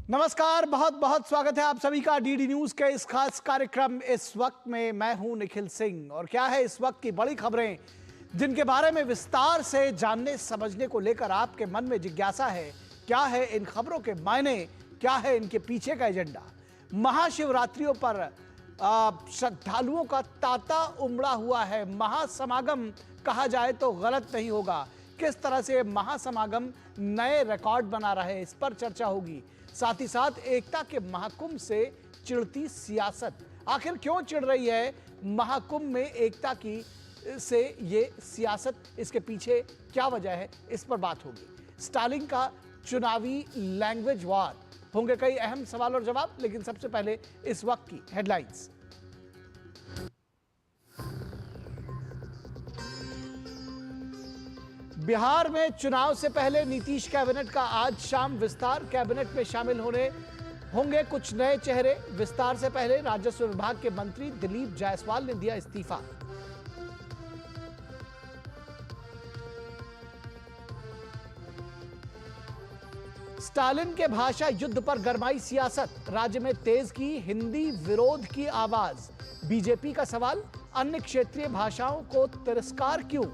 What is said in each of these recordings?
नमस्कार, बहुत बहुत स्वागत है आप सभी का डीडी न्यूज के इस खास कार्यक्रम इस वक्त में। मैं हूं निखिल सिंह और क्या है इस वक्त की बड़ी खबरें जिनके बारे में विस्तार से जानने समझने को लेकर आपके मन में जिज्ञासा है। क्या है इन खबरों के मायने, क्या है इनके पीछे का एजेंडा। महाशिवरात्रियों पर श्रद्धालुओं का तांता उमड़ा हुआ है। महासमागम कहा जाए तो गलत नहीं होगा। किस तरह से महासमागम नए रिकॉर्ड बना रहे हैं, इस पर चर्चा होगी। साथ ही साथ एकता के महाकुंभ से चिढ़ती सियासत, आखिर क्यों चिढ़ रही है महाकुंभ में एकता की से ये सियासत, इसके पीछे क्या वजह है, इस पर बात होगी। स्टालिन का चुनावी लैंग्वेज वार, होंगे कई अहम सवाल और जवाब, लेकिन सबसे पहले इस वक्त की हेडलाइंस। बिहार में चुनाव से पहले नीतीश कैबिनेट का आज शाम विस्तार। कैबिनेट में शामिल होंगे कुछ नए चेहरे। विस्तार से पहले राजस्व विभाग के मंत्री दिलीप जायसवाल ने दिया इस्तीफा। स्टालिन के भाषा युद्ध पर गरमाई सियासत। राज्य में तेज की हिंदी विरोध की आवाज। बीजेपी का सवाल, अन्य क्षेत्रीय भाषाओं को तिरस्कार क्यों।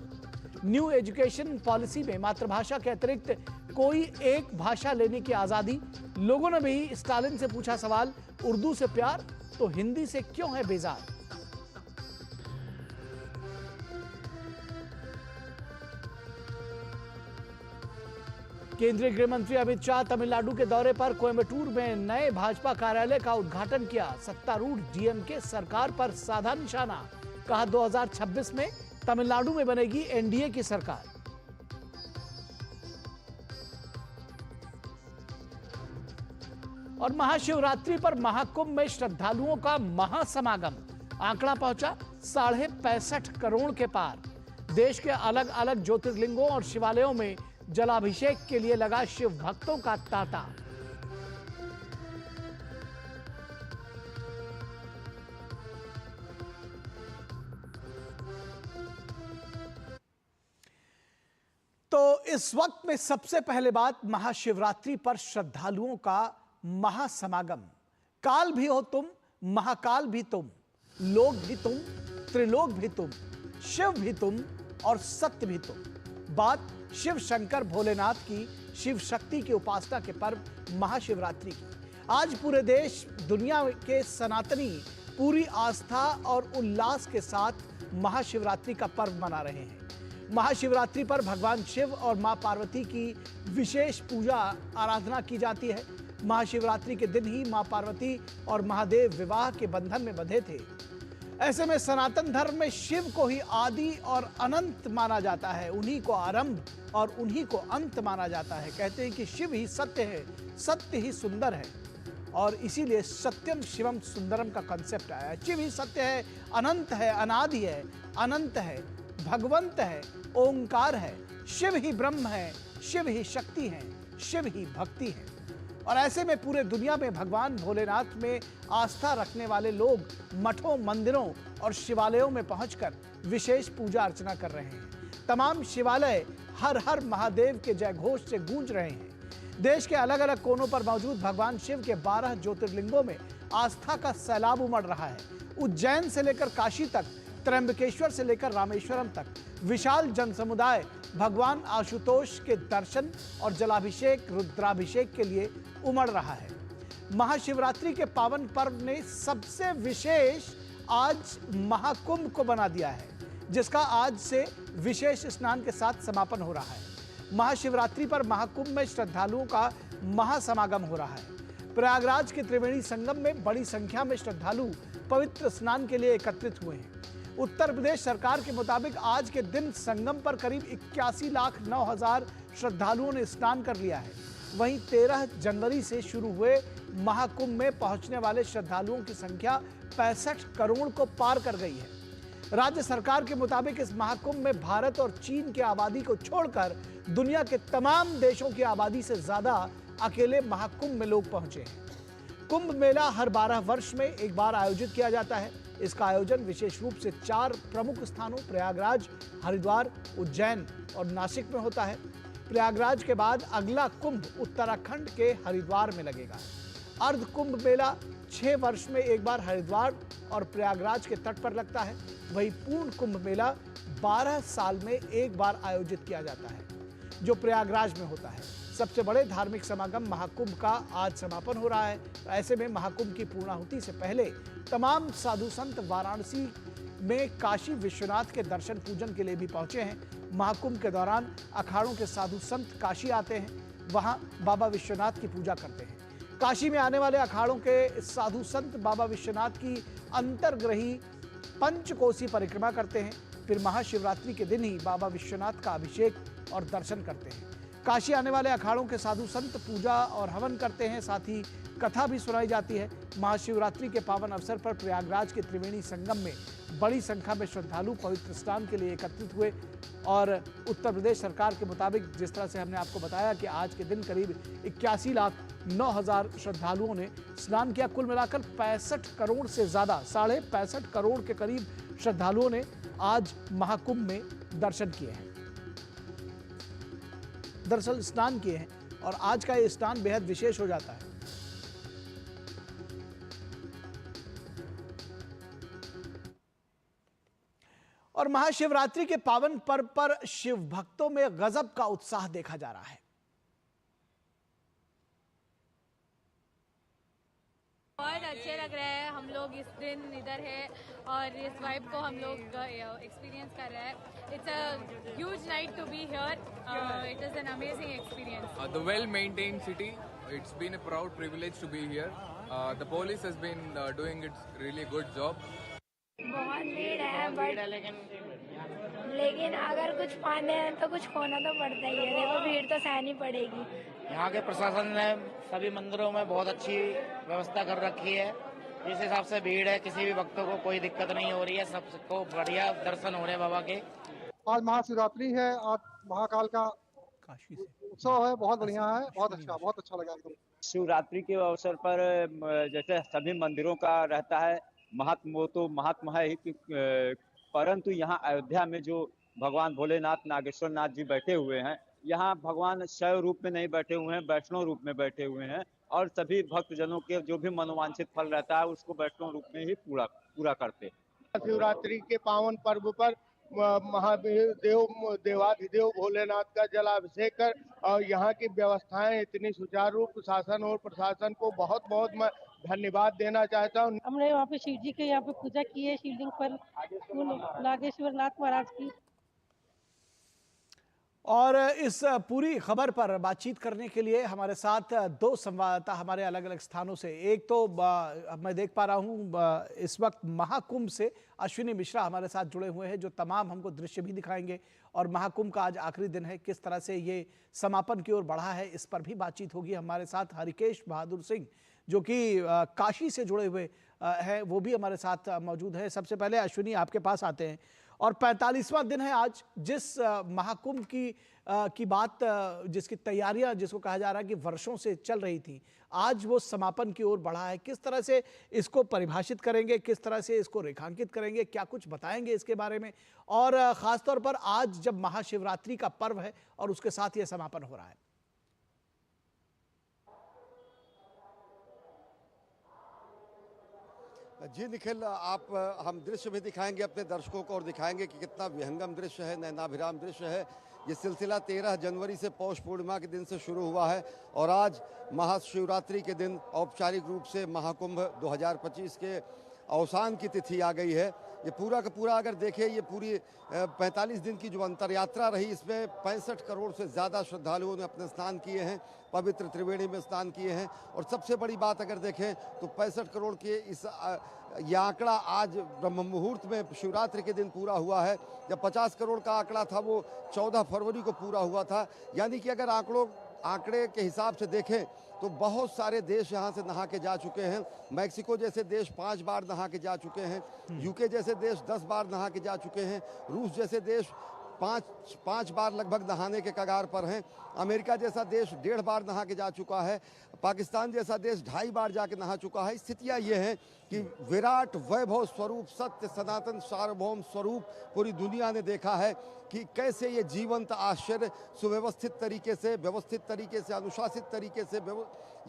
न्यू एजुकेशन पॉलिसी में मातृभाषा के अतिरिक्त कोई एक भाषा लेने की आजादी। लोगों ने भी स्टालिन से पूछा सवाल, उर्दू से प्यार तो हिंदी से क्यों है बेजार। केंद्रीय गृह मंत्री अमित शाह तमिलनाडु के दौरे पर कोयम्बटूर में नए भाजपा कार्यालय का उद्घाटन किया। सत्तारूढ़ डीएमके सरकार पर साधा निशाना। कहा 2026 में तमिलनाडु में बनेगी एनडीए की सरकार। और महाशिवरात्रि पर महाकुंभ में श्रद्धालुओं का महासमागम। आंकड़ा पहुंचा 65.5 करोड़ के पार। देश के अलग अलग ज्योतिर्लिंगों और शिवालयों में जलाभिषेक के लिए लगा शिव भक्तों का तांता। तो इस वक्त में सबसे पहले बात, महाशिवरात्रि पर श्रद्धालुओं का महासमागम। काल भी हो तुम, महाकाल भी तुम, लोक भी तुम, त्रिलोक भी तुम, शिव भी तुम और सत्य भी तुम। बात शिव शंकर भोलेनाथ की शिव शक्ति की उपासना के पर्व महाशिवरात्रि की। आज पूरे देश दुनिया के सनातनी पूरी आस्था और उल्लास के साथ महाशिवरात्रि का पर्व मना रहे हैं। महाशिवरात्रि पर भगवान शिव और मां पार्वती की विशेष पूजा आराधना की जाती है। महाशिवरात्रि के दिन ही मां पार्वती और महादेव विवाह के बंधन में बंधे थे। ऐसे में सनातन धर्म में शिव को ही आदि और अनंत माना जाता है। उन्हीं को आरंभ और उन्हीं को अंत माना जाता है। कहते हैं कि शिव ही सत्य है, सत्य ही सुंदर है, और इसीलिए सत्यम शिवम सुंदरम का कंसेप्ट आया है। शिव ही सत्य है, अनंत है, अनादि है, अनंत है, भगवंत है, ओंकार है, शिव ही ब्रह्म है, शिव ही शक्ति है, शिव ही भक्ति है। और ऐसे में पूरे दुनिया में भगवान भोलेनाथ में आस्था रखने वाले लोग मठों, मंदिरों और शिवालयों में पहुंचकर विशेष पूजा अर्चना कर रहे हैं। तमाम शिवालय हर हर महादेव के जयघोष से गूंज रहे हैं। देश के अलग अलग कोनों पर मौजूद भगवान शिव के 12 ज्योतिर्लिंगों में आस्था का सैलाब उमड़ रहा है। उज्जैन से लेकर काशी तक, त्र्यंबकेश्वर से लेकर रामेश्वरम तक विशाल जनसमुदाय भगवान आशुतोष के दर्शन और जलाभिषेक, रुद्राभिषेक के लिए उमड़ रहा है। महाशिवरात्रि के पावन पर्व ने सबसे विशेष आज महाकुंभ को बना दिया है, जिसका आज से विशेष स्नान के साथ समापन हो रहा है। महाशिवरात्रि पर महाकुंभ में श्रद्धालुओं का महासमागम हो रहा है। प्रयागराज के त्रिवेणी संगम में बड़ी संख्या में श्रद्धालु पवित्र स्नान के लिए एकत्रित हुए हैं। उत्तर प्रदेश सरकार के मुताबिक आज के दिन संगम पर करीब 81,09,000 श्रद्धालुओं ने स्नान कर लिया है। वहीं 13 जनवरी से शुरू हुए महाकुंभ में पहुंचने वाले श्रद्धालुओं की संख्या 65 करोड़ को पार कर गई है। राज्य सरकार के मुताबिक इस महाकुंभ में भारत और चीन की आबादी को छोड़कर दुनिया के तमाम देशों की आबादी से ज्यादा अकेले महाकुंभ में लोग पहुंचे हैं। कुंभ मेला हर 12 वर्ष में एक बार आयोजित किया जाता है। इसका आयोजन विशेष रूप से 4 प्रमुख स्थानों प्रयागराज, हरिद्वार, उज्जैन और नासिक में होता है। प्रयागराज के बाद अगला कुंभ उत्तराखंड के हरिद्वार में लगेगा। अर्ध कुंभ मेला 6 वर्ष में एक बार हरिद्वार और प्रयागराज के तट पर लगता है। वहीं पूर्ण कुंभ मेला 12 साल में एक बार आयोजित किया जाता है, जो प्रयागराज में होता है। सबसे बड़े धार्मिक समागम महाकुंभ का आज समापन हो रहा है। ऐसे में महाकुंभ की पूर्णाहुति से पहले तमाम साधु संत वाराणसी में काशी विश्वनाथ के दर्शन पूजन के लिए भी पहुंचे हैं। महाकुंभ के दौरान अखाड़ों के साधु संत काशी आते हैं, वहां बाबा विश्वनाथ की पूजा करते हैं। काशी में आने वाले अखाड़ों के साधु संत बाबा विश्वनाथ की अंतर्ग्रही पंचकोसी परिक्रमा करते हैं। फिर महाशिवरात्रि के दिन ही बाबा विश्वनाथ का अभिषेक और दर्शन करते हैं। काशी आने वाले अखाड़ों के साधु संत पूजा और हवन करते हैं, साथ ही कथा भी सुनाई जाती है। महाशिवरात्रि के पावन अवसर पर प्रयागराज के त्रिवेणी संगम में बड़ी संख्या में श्रद्धालु पवित्र स्नान के लिए एकत्रित हुए और उत्तर प्रदेश सरकार के मुताबिक, जिस तरह से हमने आपको बताया कि आज के दिन करीब 81,09,000 श्रद्धालुओं ने स्नान किया। कुल मिलाकर 65 करोड़ से ज्यादा, 65.5 करोड़ के करीब श्रद्धालुओं ने आज महाकुंभ में दर्शन किए हैं, दरअसल स्नान किए हैं। और आज का ये स्नान बेहद विशेष हो जाता है। और महाशिवरात्रि के पावन पर्व पर शिव भक्तों में गजब का उत्साह देखा जा रहा है। बहुत अच्छे लग रहे हैं, हम लोग इस दिन इधर है और इस वाइब को हम लोग एक्सपीरियंस कर रहे हैं। It's a huge night to be here, it is an amazing experience. The well-maintained city. It's been a proud privilege to be here. The police has been doing its really good job. बहुत भीड़ है, but लेकिन अगर कुछ पाने हैं तो कुछ खोना तो पड़ता ही है। देखो भीड़ तो सहनी पड़ेगी। यहाँ के प्रशासन ने सभी मंदिरों में बहुत अच्छी व्यवस्था कर रखी है। जिस हिसाब से भीड़ है, किसी भी भक्तों को कोई दिक्कत नहीं हो रही है, सबको बढ़िया दर्शन हो रहे हैं बाबा के। आज महाशिवरात्रि है, आज महाकाल का काशी से उत्सव है, बहुत बढ़िया है, बहुत अच्छा लगा एकदम। शिवरात्रि के अवसर पर जैसे सभी मंदिरों का रहता है महात्म, वो तो महात्मा है ही परंतु यहाँ अयोध्या में जो भगवान भोलेनाथ नागेश्वर नाथ जी बैठे हुए हैं, यहाँ भगवान शैव रूप में नहीं बैठे हुए हैं, वैष्णव रूप में बैठे हुए हैं और सभी भक्तजनों के जो भी मनोवांछित फल रहता है उसको वैष्णव रूप में ही पूरा करते हैं। शिवरात्रि के पावन पर्व पर महादेव देवाधिदेव भोलेनाथ का जलाभिषेक कर और यहाँ की व्यवस्थाएं इतनी सुचारू रूप, शासन और प्रशासन को बहुत बहुत मैं धन्यवाद देना चाहता हूँ। हमने वहाँ पे शिव जी के यहाँ पे पूजा की है, शिवलिंग पर नागेश्वर नाथ महाराज की। और इस पूरी खबर पर बातचीत करने के लिए हमारे साथ दो संवाददाता हमारे अलग अलग स्थानों से, एक तो मैं देख पा रहा हूँ इस वक्त महाकुंभ से अश्विनी मिश्रा हमारे साथ जुड़े हुए हैं, जो तमाम हमको दृश्य भी दिखाएंगे और महाकुंभ का आज आखिरी दिन है, किस तरह से ये समापन की ओर बढ़ा है, इस पर भी बातचीत होगी। हमारे साथ हरिकेश बहादुर सिंह जो कि काशी से जुड़े हुए हैं, वो भी हमारे साथ मौजूद है। सबसे पहले अश्विनी, आपके पास आते हैं और 45वां दिन है आज, जिस महाकुंभ की बात, जिसकी तैयारियां, जिसको कहा जा रहा है कि वर्षों से चल रही थी, आज वो समापन की ओर बढ़ा है। किस तरह से इसको परिभाषित करेंगे, किस तरह से इसको रेखांकित करेंगे, क्या कुछ बताएंगे इसके बारे में? और खासतौर पर आज जब महाशिवरात्रि का पर्व है और उसके साथ ये समापन हो रहा है। जी निखिल, आप हम दृश्य भी दिखाएंगे अपने दर्शकों को और दिखाएंगे कि कितना विहंगम दृश्य है, नैनाभिराम दृश्य है। ये सिलसिला 13 जनवरी से पौष पूर्णिमा के दिन से शुरू हुआ है और आज महाशिवरात्रि के दिन औपचारिक रूप से महाकुंभ 2025 के अवसान की तिथि आ गई है। ये पूरा का पूरा अगर देखें, ये पूरी 45 दिन की जो अंतर यात्रा रही, इसमें 65 करोड़ से ज़्यादा श्रद्धालुओं ने अपने स्नान किए हैं, पवित्र त्रिवेणी में स्नान किए हैं। और सबसे बड़ी बात अगर देखें तो 65 करोड़ के यह आंकड़ा आज ब्रह्म मुहूर्त में शिवरात्रि के दिन पूरा हुआ है। जब 50 करोड़ का आंकड़ा था वो 14 फरवरी को पूरा हुआ था। यानी कि अगर आंकड़े के हिसाब से देखें तो बहुत सारे देश यहाँ से नहा के जा चुके हैं। मैक्सिको जैसे देश 5 बार नहा के जा चुके हैं, यूके जैसे देश 10 बार नहा के जा चुके हैं, रूस जैसे देश पाँच बार लगभग नहाने के कगार पर हैं। अमेरिका जैसा देश 1.5 बार नहा के जा चुका है। पाकिस्तान जैसा देश 2.5 बार जाके नहा चुका है। स्थितियाँ ये हैं कि विराट वैभव स्वरूप सत्य सनातन सार्वभौम स्वरूप पूरी दुनिया ने देखा है कि कैसे ये जीवंत आश्चर्य सुव्यवस्थित तरीके से, व्यवस्थित तरीके से, अनुशासित तरीके से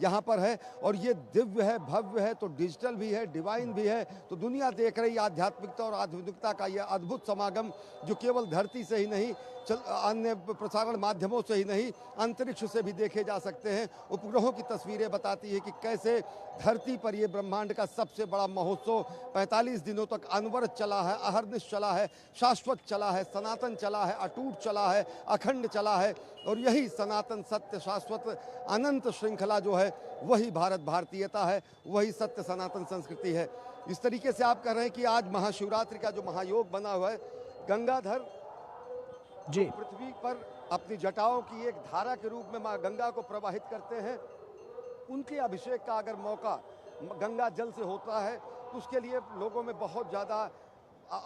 यहाँ पर है। और ये दिव्य है, भव्य है, तो डिजिटल भी है, डिवाइन भी है। तो दुनिया देख रही आध्यात्मिकता और आधुनिकता का यह अद्भुत समागम, जो केवल धरती से ही नहीं, अन्य प्रसारण माध्यमों से ही नहीं, अंतरिक्ष से भी देखे जा सकते हैं। उपग्रहों की तस्वीरें बताती है कि कैसे धरती पर ये ब्रह्मांड का सबसे बड़ा महोत्सव 45 दिनों तक अनवरत चला है, अहर्निश चला है, शाश्वत चला है, सनातन चला है, अटूट चला है, अखंड चला है। और यही सनातन सत्य शाश्वत अनंत श्रृंखला जो है, वही भारत भारतीयता है, वही सत्य सनातन संस्कृति है। इस तरीके से आप कह रहे हैं कि आज महाशिवरात्रि का जो महायोग बना हुआ है, गंगाधर जी पृथ्वी पर अपनी जटाओं की एक धारा के रूप में माँ गंगा को प्रवाहित करते हैं। उनके अभिषेक का अगर मौका गंगा जल से होता है तो उसके लिए लोगों में बहुत ज़्यादा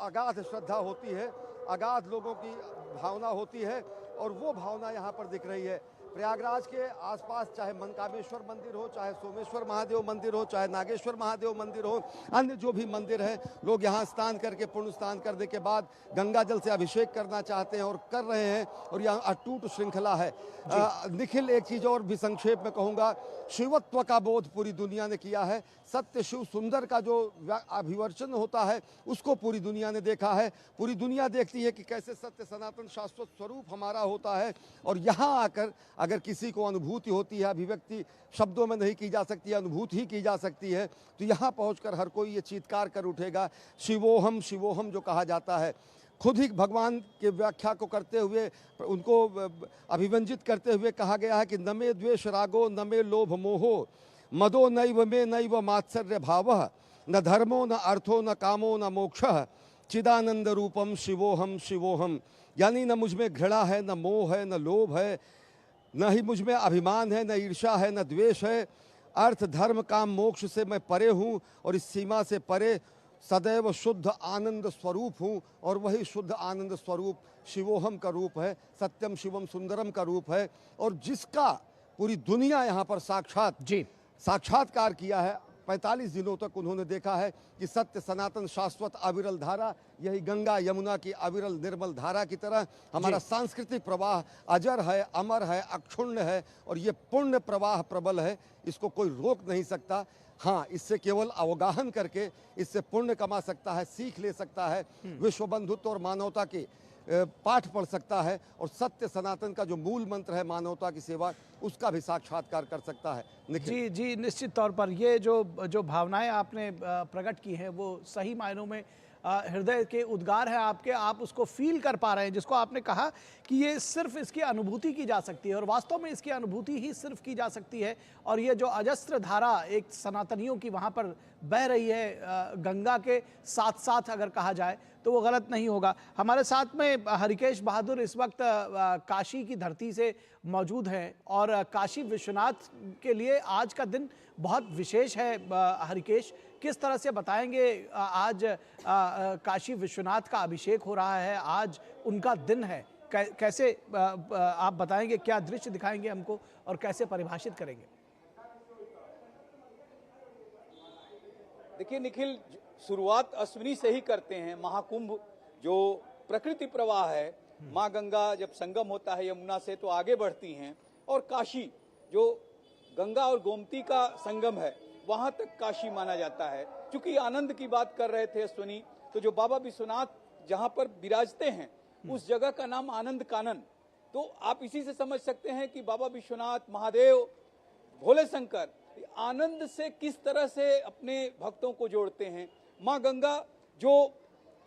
अगाध श्रद्धा होती है, अगाध लोगों की भावना होती है। और वो भावना यहाँ पर दिख रही है। प्रयागराज के आसपास चाहे मनकामेश्वर मंदिर हो, चाहे सोमेश्वर महादेव मंदिर हो, चाहे नागेश्वर महादेव मंदिर हो, अन्य जो भी मंदिर हैं, लोग यहाँ स्नान करके, पुण्य स्नान करने के बाद गंगा जल से अभिषेक करना चाहते हैं और कर रहे हैं। और यहाँ अटूट श्रृंखला है। निखिल, एक चीज़ और भी संक्षेप में कहूँगा, शिवत्व का बोध पूरी दुनिया ने किया है। सत्य शिव सुंदर का जो अभिवर्चन होता है, उसको पूरी दुनिया ने देखा है। पूरी दुनिया देखती है कि कैसे सत्य सनातन शाश्वत स्वरूप हमारा होता है। और यहाँ आकर अगर किसी को अनुभूति होती है, अभिव्यक्ति शब्दों में नहीं की जा सकती, अनुभूति ही की जा सकती है, तो यहाँ पहुँचकर हर कोई ये चीत्कार कर उठेगा, शिवोहम शिवोहम जो कहा जाता है। खुद ही भगवान के व्याख्या को करते हुए, उनको अभिव्यंजित करते हुए कहा गया है कि न मे द्वेष रागो न मे लोभ मोहो मदो नैव मे नैव मात्सर्य भावः न धर्मो न अर्थो न कामो न मोक्षः चिदानंद रूपम शिवोहम शिवोहम। यानी न मुझ में घृणा है, न मोह है, न लोभ है, न ही मुझ में अभिमान है, न ईर्ष्या है, न द्वेष है। अर्थ धर्म काम मोक्ष से मैं परे हूँ और इस सीमा से परे सदैव शुद्ध आनंद स्वरूप हूँ। और वही शुद्ध आनंद स्वरूप शिवोहम का रूप है, सत्यम शिवम सुंदरम का रूप है। और जिसका पूरी दुनिया यहाँ पर साक्षात्कार किया है। 45 दिनों तक उन्होंने देखा है कि सत्य सनातन शाश्वत अविरल धारा, यही गंगा यमुना की अविरल निर्मल धारा की तरह हमारा सांस्कृतिक प्रवाह अजर है, अमर है, अक्षुण्ण है। और ये पुण्य प्रवाह प्रबल है, इसको कोई रोक नहीं सकता। हाँ, इससे केवल अवगाहन करके इससे पुण्य कमा सकता है, सीख ले सकता है, विश्व बंधुत्व और मानवता के पाठ पढ़ सकता है। और सत्य सनातन का जो मूल मंत्र है मानवता की सेवा, उसका भी साक्षात्कार कर सकता है। जी जी, निश्चित तौर पर ये जो भावनाएं आपने प्रकट की हैं, वो सही मायनों में हृदय के उद्गार है आपके। आप उसको फील कर पा रहे हैं, जिसको आपने कहा कि ये सिर्फ इसकी अनुभूति की जा सकती है। और वास्तव में इसकी अनुभूति ही सिर्फ की जा सकती है। और ये जो अजस्त्र धारा एक सनातनियों की वहाँ पर बह रही है, गंगा के साथ साथ अगर कहा जाए तो वो गलत नहीं होगा। हमारे साथ में हरिकेश बहादुर इस वक्त काशी की धरती से मौजूद हैं और काशी विश्वनाथ के लिए आज का दिन बहुत विशेष है। हरिकेश, किस तरह से बताएंगे, आज काशी विश्वनाथ का अभिषेक हो रहा है, आज उनका दिन है, कैसे आप बताएंगे, क्या दृश्य दिखाएंगे हमको और कैसे परिभाषित करेंगे? देखिए निखिल, शुरुआत अश्विनी से ही करते हैं। महाकुंभ जो प्रकृति प्रवाह है, माँ गंगा जब संगम होता है यमुना से तो आगे बढ़ती हैं। और काशी जो गंगा और गोमती का संगम है, वहां तक काशी माना जाता है। क्योंकि आनंद की बात कर रहे थे अश्विनी, तो जो बाबा विश्वनाथ जहां पर विराजते हैं, उस जगह का नाम आनंद कानन। तो आप इसी से समझ सकते हैं कि बाबा विश्वनाथ, महादेव, भोले शंकर आनंद से किस तरह से अपने भक्तों को जोड़ते हैं। माँ गंगा जो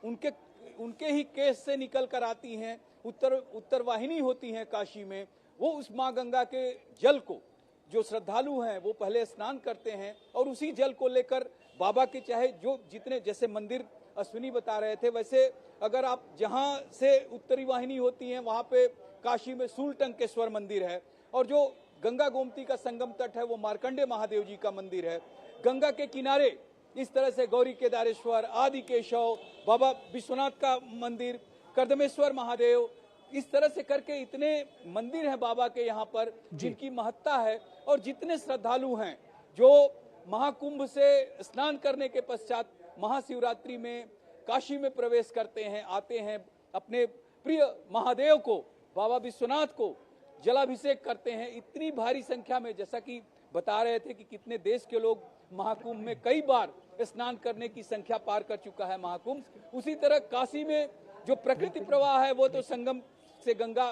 उनके ही केस से निकल कर आती हैं, उत्तर वाहिनी होती हैं काशी में, वो उस माँ गंगा के जल को जो श्रद्धालु हैं वो पहले स्नान करते हैं और उसी जल को लेकर बाबा के चाहे जो जितने, जैसे मंदिर अश्विनी बता रहे थे, वैसे अगर आप जहां से उत्तरी वाहिनी होती हैं वहां पे काशी में सूलटंकेश्वर मंदिर है। और जो गंगा गोमती का संगम तट है वो मार्कंडे महादेव जी का मंदिर है। गंगा के किनारे इस तरह से गौरी केदारेश्वर, आदि केशव, बाबा विश्वनाथ का मंदिर, कर्दमेश्वर महादेव, इस तरह से करके इतने मंदिर हैं बाबा के यहाँ पर जिनकी महत्ता है, और जितने श्रद्धालु हैं जो महाकुंभ से स्नान करने के पश्चात महाशिवरात्रि में काशी में प्रवेश करते हैं, आते हैं, अपने प्रिय महादेव को, बाबा विश्वनाथ को जलाभिषेक करते हैं। इतनी भारी संख्या में, जैसा कि बता रहे थे कि कितने देश के लोग महाकुंभ में कई बार स्नान करने की संख्या पार कर चुका है महाकुंभ। उसी तरह काशी में जो प्रकृति प्रवाह है वो तो संगम से गंगा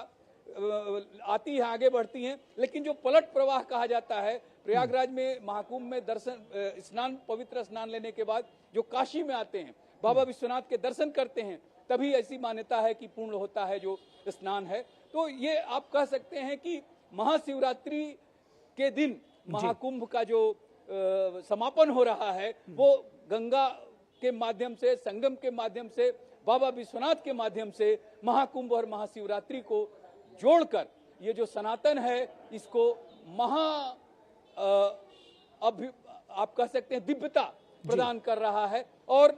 आती है, आगे बढ़ती हैं, लेकिन जो पलट प्रवाह कहा जाता है प्रयागराज में महाकुंभ में दर्शन स्नान, पवित्र स्नान लेने के बाद जो काशी में आते हैं, बाबा विश्वनाथ के दर्शन करते हैं, तभी ऐसी मान्यता है कि पूर्ण होता है जो स्नान है। तो ये आप कह सकते हैं कि महाशिवरात्रि के दिन महाकुंभ का जो समापन हो रहा है वो गंगा के माध्यम से, संगम के माध्यम से, बाबा विश्वनाथ के माध्यम से महाकुंभ और महाशिवरात्रि को जोड़कर ये जो सनातन है इसको आप कह सकते हैं दिव्यता प्रदान कर रहा है। और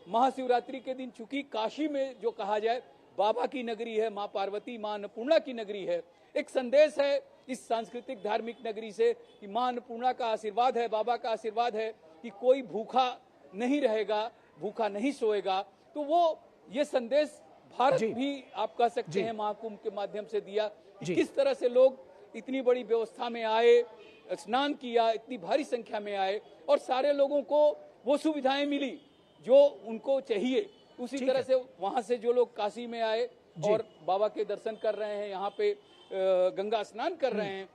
महाशिवरात्रि के दिन चूंकि काशी में जो कहा जाए बाबा की नगरी है, माँ पार्वती, माँ अन्नपूर्णा की नगरी है, एक संदेश है इस सांस्कृतिक धार्मिक नगरी से कि माँ अन्नपूर्णा का आशीर्वाद है, बाबा का आशीर्वाद है कि कोई भूखा नहीं रहेगा, भूखा नहीं सोएगा। तो वो ये संदेश भारत भी आप कह सकते हैं महाकुंभ के माध्यम से दिया कि किस तरह से लोग इतनी बड़ी व्यवस्था में आए, स्नान किया, इतनी भारी संख्या में आए और सारे लोगों को वो सुविधाएं मिली जो उनको चाहिए। उसी तरह से वहां से जो लोग काशी में आए और बाबा के दर्शन कर रहे हैं, यहाँ पे गंगा स्नान कर रहे हैं,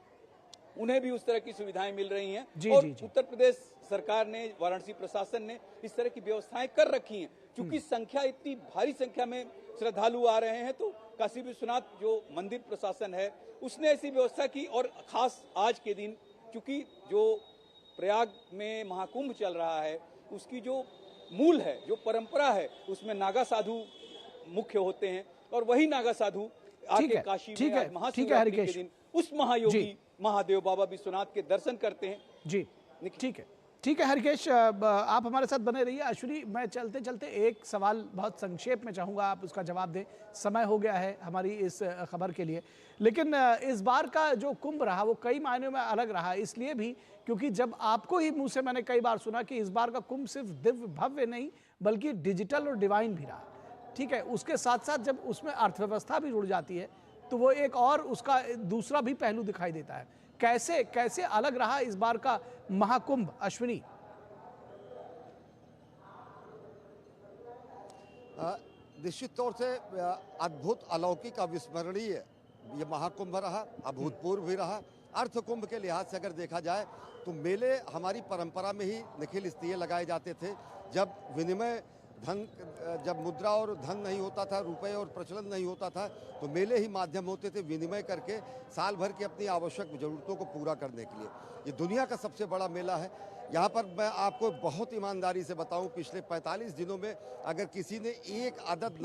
उन्हें भी उस तरह की सुविधाएं मिल रही हैं। और उत्तर प्रदेश सरकार ने, वाराणसी प्रशासन ने इस तरह की व्यवस्थाएं कर रखी हैं। चूंकि संख्या इतनी भारी संख्या में श्रद्धालु आ रहे हैं तो काशी विश्वनाथ जो मंदिर प्रशासन है उसने ऐसी व्यवस्था की। और खास आज के दिन चूंकि जो प्रयाग में महाकुंभ चल रहा है उसकी जो मूल है, जो परंपरा है, उसमें नागा साधु मुख्य होते हैं और वही नागा साधु आके काशी में आज महाशिवरात्रि के दिन उस महायोगी महादेव बाबा विश्वनाथ के दर्शन करते हैं। जी ठीक है हरिकेश, आप हमारे साथ बने रहिए। अश्विनी, मैं चलते चलते एक सवाल बहुत संक्षेप में चाहूँगा आप उसका जवाब दें, समय हो गया है हमारी इस खबर के लिए। लेकिन इस बार का जो कुंभ रहा वो कई मायनों में अलग रहा, इसलिए भी क्योंकि जब आपको ही मुंह से मैंने कई बार सुना कि इस बार का कुंभ सिर्फ दिव्य भव्य नहीं बल्कि डिजिटल और डिवाइन भी रहा। ठीक है, उसके साथ साथ जब उसमें अर्थव्यवस्था भी जुड़ जाती है तो वो एक और उसका दूसरा भी पहलू दिखाई देता है। कैसे अलग रहा इस बार का महाकुंभ अश्विनी? निश्चित तौर से अद्भुत, अलौकिक, अविस्मरणीय ये महाकुंभ रहा, अभूतपूर्व भी रहा। अर्थ कुंभ के लिहाज से अगर देखा जाए तो मेले हमारी परंपरा में ही निखिल इसलिए लगाए जाते थे जब विनिमय धन, जब मुद्रा और धन नहीं होता था, रुपए और प्रचलन नहीं होता था, तो मेले ही माध्यम होते थे विनिमय करके साल भर की अपनी आवश्यक जरूरतों को पूरा करने के लिए। ये दुनिया का सबसे बड़ा मेला है। यहाँ पर मैं आपको बहुत ईमानदारी से बताऊं, पिछले 45 दिनों में अगर किसी ने एक अदद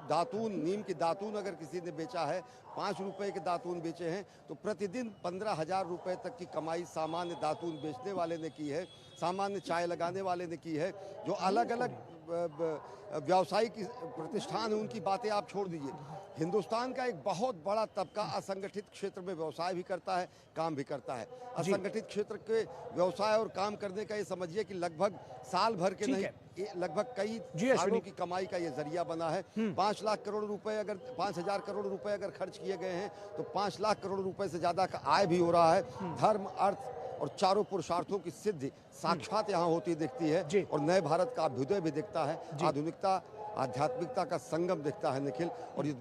दातून, नीम की दातून अगर किसी ने बेचा है, 5 रुपए के दातून बेचे हैं, तो प्रतिदिन 15,000 रुपए तक की कमाई सामान्य दातून बेचने वाले ने की है, सामान्य चाय लगाने वाले ने की है। जो अलग अलग व्यावसायिक प्रतिष्ठान है उनकी बातें आप छोड़ दीजिए। हिंदुस्तान का एक बहुत बड़ा तबका असंगठित क्षेत्र में व्यवसाय भी करता है, काम भी करता है। असंगठित क्षेत्र के व्यवसाय और काम करने का ये समझिए कि लगभग साल भर के नहीं, लगभग कई सालों की कमाई का ये जरिया बना है। 5 लाख करोड़ रुपए अगर 5,000 करोड़ रुपए अगर खर्च किए गए हैं तो 5 लाख करोड़ रुपए से ज्यादा का आय भी हो रहा है। धर्म, अर्थ और चारों पुरुषार्थों की सिद्धि साक्षात यहाँ होती दिखती है और नए भारत का अभ्युदय भी दिखता है। आधुनिकता, आध्यात्मिकता का संगम दिखता है निखिल, और ये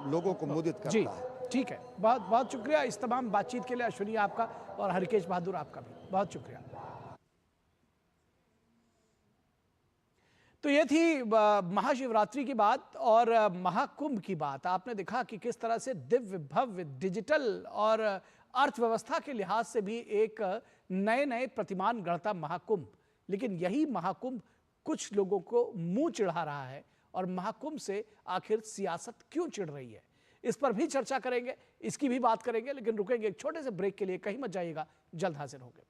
लोगों को मुदित करता है। ठीक है, बहुत बहुत शुक्रिया इस तमाम बातचीत के लिए अश्विनी आपका, और हरिकेश बहादुर आपका भी बहुत शुक्रिया। तो ये थी महाशिवरात्रि की बात और महाकुंभ की बात। आपने देखा कि किस तरह से दिव्य भव्य, डिजिटल और अर्थव्यवस्था के लिहाज से भी एक नए प्रतिमान गढ़ता महाकुंभ। लेकिन यही महाकुंभ कुछ लोगों को मुंह चिढ़ा रहा है, और महाकुंभ से आखिर सियासत क्यों चिढ़ रही है, इस पर भी चर्चा करेंगे, इसकी भी बात करेंगे। लेकिन रुकेंगे एक छोटे से ब्रेक के लिए, कहीं मत जाइएगा, जल्द हाजिर होंगे।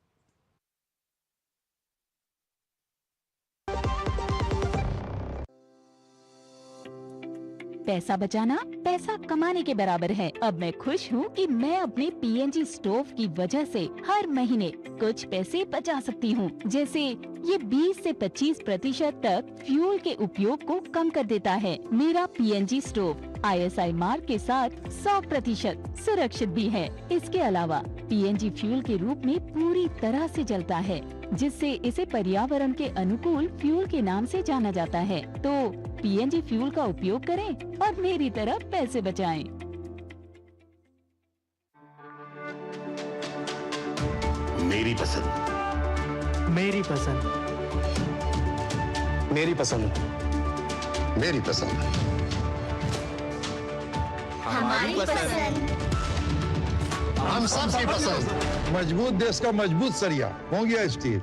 पैसा बचाना पैसा कमाने के बराबर है। अब मैं खुश हूँ कि मैं अपने पीएनजी स्टोव की वजह से हर महीने कुछ पैसे बचा सकती हूँ। जैसे ये 20 से 25% तक फ्यूल के उपयोग को कम कर देता है। मेरा पीएनजी स्टोव ISI मार्क के साथ 100% सुरक्षित भी है। इसके अलावा पीएनजी फ्यूल के रूप में पूरी तरह से जलता है, जिससे इसे पर्यावरण के अनुकूल फ्यूल के नाम से जाना जाता है। तो पीएनजी फ्यूल का उपयोग करें और मेरी तरह पैसे बचाएं। मेरी पसंद, मेरी पसंद, मेरी पसंद, मेरी पसंद, हमारी पसंद, हम सबकी पसंद। मजबूत देश का मजबूत सरिया हो गया steel.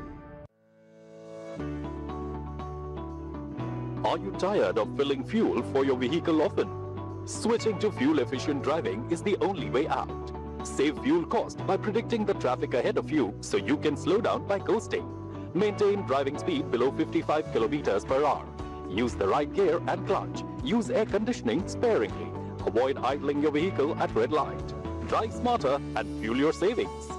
Are you tired of filling fuel for your vehicle often? Switching to fuel-efficient driving is the only way out. Save fuel cost by predicting the traffic ahead of you so you can slow down by coasting. Maintain driving speed below 55 kilometers per hour. Use the right gear and clutch. Use air conditioning sparingly. Avoid idling your vehicle at red light. Drive smarter and fuel your savings.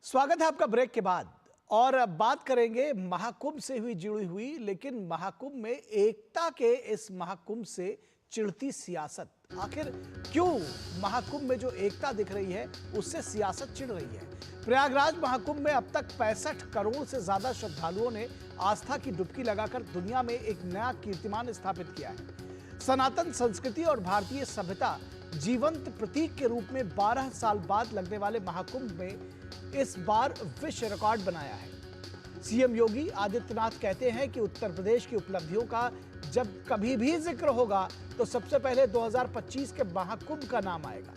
स्वागत है आपका break के बाद, और अब बात करेंगे महाकुंभ से जुड़ी हुई, लेकिन महाकुंभ में एकता के इस महाकुंभ से चिढ़ती सियासत। आखिर क्यों महाकुंभ में जो एकता दिख रही है उससे सियासत चिढ़ रही है? प्रयागराज महाकुंभ में अब तक 65 करोड़ से ज्यादा श्रद्धालुओं ने आस्था की डुबकी लगाकर दुनिया में एक नया कीर्तिमान स्थापित किया है। सनातन संस्कृति और भारतीय सभ्यता जीवंत प्रतीक के रूप में 12 साल बाद लगने वाले महाकुंभ में इस बार विश्व रिकॉर्ड बनाया है। सीएम योगी आदित्यनाथ कहते हैं कि उत्तर प्रदेश की उपलब्धियों का जब कभी भी जिक्र होगा तो सबसे पहले 2025 के महाकुंभ का नाम आएगा।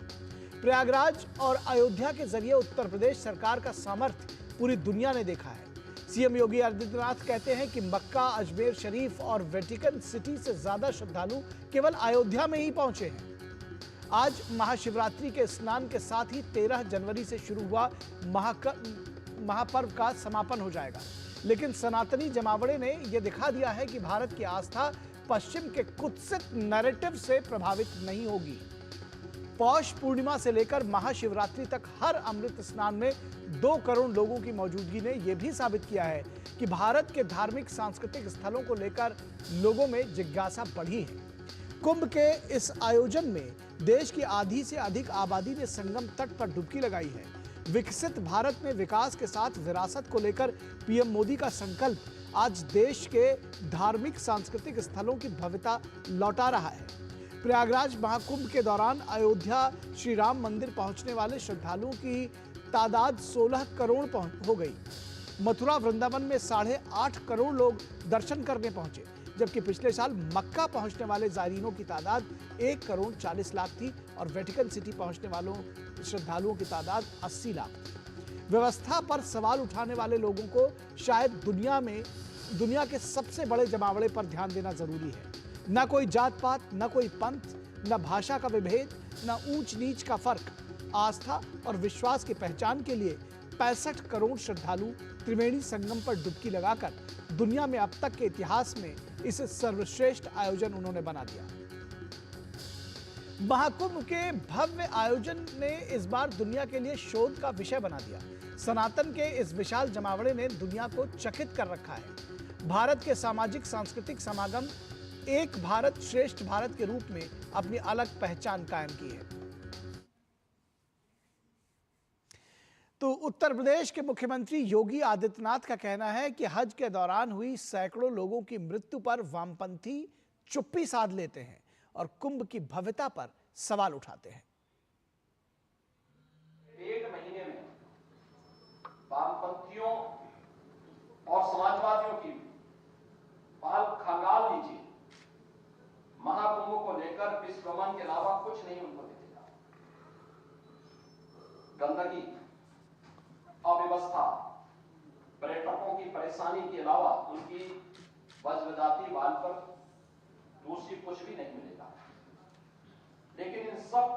प्रयागराज और अयोध्या के जरिए उत्तर प्रदेश सरकार का सामर्थ्य पूरी दुनिया ने देखा है। सीएम योगी आदित्यनाथ कहते हैं कि मक्का, अजमेर शरीफ और वेटिकन सिटी से ज्यादा श्रद्धालु केवल अयोध्या में ही पहुंचे हैं। आज महाशिवरात्रि के स्नान के साथ ही 13 जनवरी से शुरू हुआ महापर्व का समापन हो जाएगा, लेकिन सनातनी जमावड़े ने यह दिखा दिया है कि भारत की आस्था पश्चिम के कुत्सित नैरेटिव से प्रभावित नहीं होगी। पौष पूर्णिमा से लेकर महाशिवरात्रि तक हर अमृत स्नान में 2 करोड़ लोगों की मौजूदगी ने यह भी साबित किया है कि भारत के धार्मिक सांस्कृतिक स्थलों को लेकर लोगों में जिज्ञासा बढ़ी है। कुंभ के इस आयोजन में देश की आधी से अधिक आबादी ने संगम तट पर डुबकी लगाई है। विकसित भारत में विकास के साथ विरासत को लेकर पीएम मोदी का संकल्प आज देश के धार्मिक सांस्कृतिक स्थलों की भव्यता लौटा रहा है। प्रयागराज महाकुंभ के दौरान अयोध्या श्री राम मंदिर पहुंचने वाले श्रद्धालुओं की तादाद 16 करोड़ हो गई। मथुरा वृंदावन में 8.5 करोड़ लोग दर्शन करने पहुंचे, जबकि पिछले साल मक्का पहुंचने वाले जायरीनों की तादाद 1 करोड़ 40 लाख थी और वेटिकन सिटी पहुंचने वालों श्रद्धालुओं की तादाद 80 लाख थी। व्यवस्था पर सवाल उठाने वाले लोगों को शायद दुनिया के सबसे बड़े जमावड़े पर ध्यान देना जरूरी है। न कोई जात पात, न कोई पंथ, न भाषा का विभेद, न ऊंच नीच का फर्क। आस्था और विश्वास की पहचान के लिए 65 करोड़ श्रद्धालु त्रिवेणी संगम पर डुबकी लगाकर दुनिया में अब तक के इतिहास में इसे सर्वश्रेष्ठ आयोजन उन्होंने बना दिया। महाकुंभ के भव्य आयोजन ने इस बार दुनिया के लिए शोध का विषय बना दिया। सनातन के इस विशाल जमावड़े ने दुनिया को चकित कर रखा है। भारत के सामाजिक सांस्कृतिक समागम एक भारत श्रेष्ठ भारत के रूप में अपनी अलग पहचान कायम की है। तो उत्तर प्रदेश के मुख्यमंत्री योगी आदित्यनाथ का कहना है कि हज के दौरान हुई सैकड़ों लोगों की मृत्यु पर वामपंथी चुप्पी साध लेते हैं और कुंभ की भव्यता पर सवाल उठाते हैं। 1 महीने में वामपंथियों और समाजवादियों की बाल खंगाल लीजिए। महाकुंभ को लेकर विश्वमन के अलावा कुछ नहीं उनको दिखेगा। गंदगी, अव्यवस्था, पर्यटकों की परेशानी के अलावा उनकी वज्रजाति वाल पर दूसरी कुछ भी नहीं मिलेगा। लेकिन इन सब